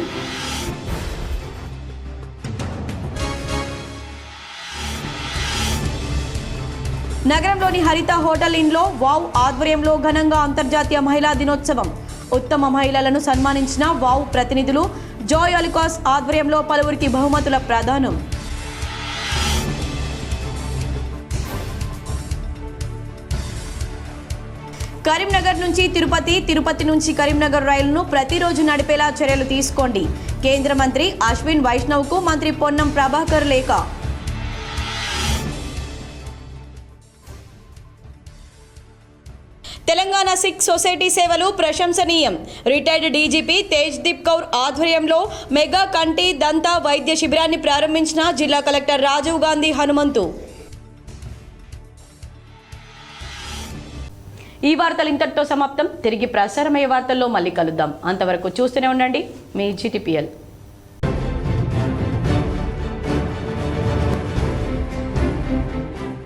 నగరంలోని హరిత హోటల్ ఇన్లో వావ్ ఆధ్వర్యంలో ఘనంగా అంతర్జాతీయ మహిళా దినోత్సవం. ఉత్తమ మహిళలను సన్మానించిన వావ్ ప్రతినిధులు. జాయ్ అలికాస్ ఆధ్వర్యంలో పలువురికి బహుమతుల ప్రదానం. కరీంనగర్ నుంచి తిరుపతి, తిరుపతి నుంచి కరీంనగర్ రైలును ప్రతిరోజు నడిపేలా చర్యలు తీసుకోండి. కేంద్ర మంత్రి అశ్విన్ వైష్ణవ్కు మంత్రి పొన్నం ప్రభాకర్ లేఖ. తెలంగాణ సిక్ సొసైటీ సేవలు ప్రశంసనీయం. రిటైర్డ్ డీజీపీ తేజ్దీప్ కౌర్ ఆధ్వర్యంలో మెగా కంటి దంత వైద్య శిబిరాన్ని ప్రారంభించిన జిల్లా కలెక్టర్ రాజీవ్ గాంధీ హనుమంతు. ఈ వార్తలు ఇంతటితో సమాప్తం. తిరిగి ప్రసారమయ్యే వార్తల్లో మళ్ళీ కలుద్దాం. అంతవరకు చూస్తూనే ఉండండి మీ GTPL.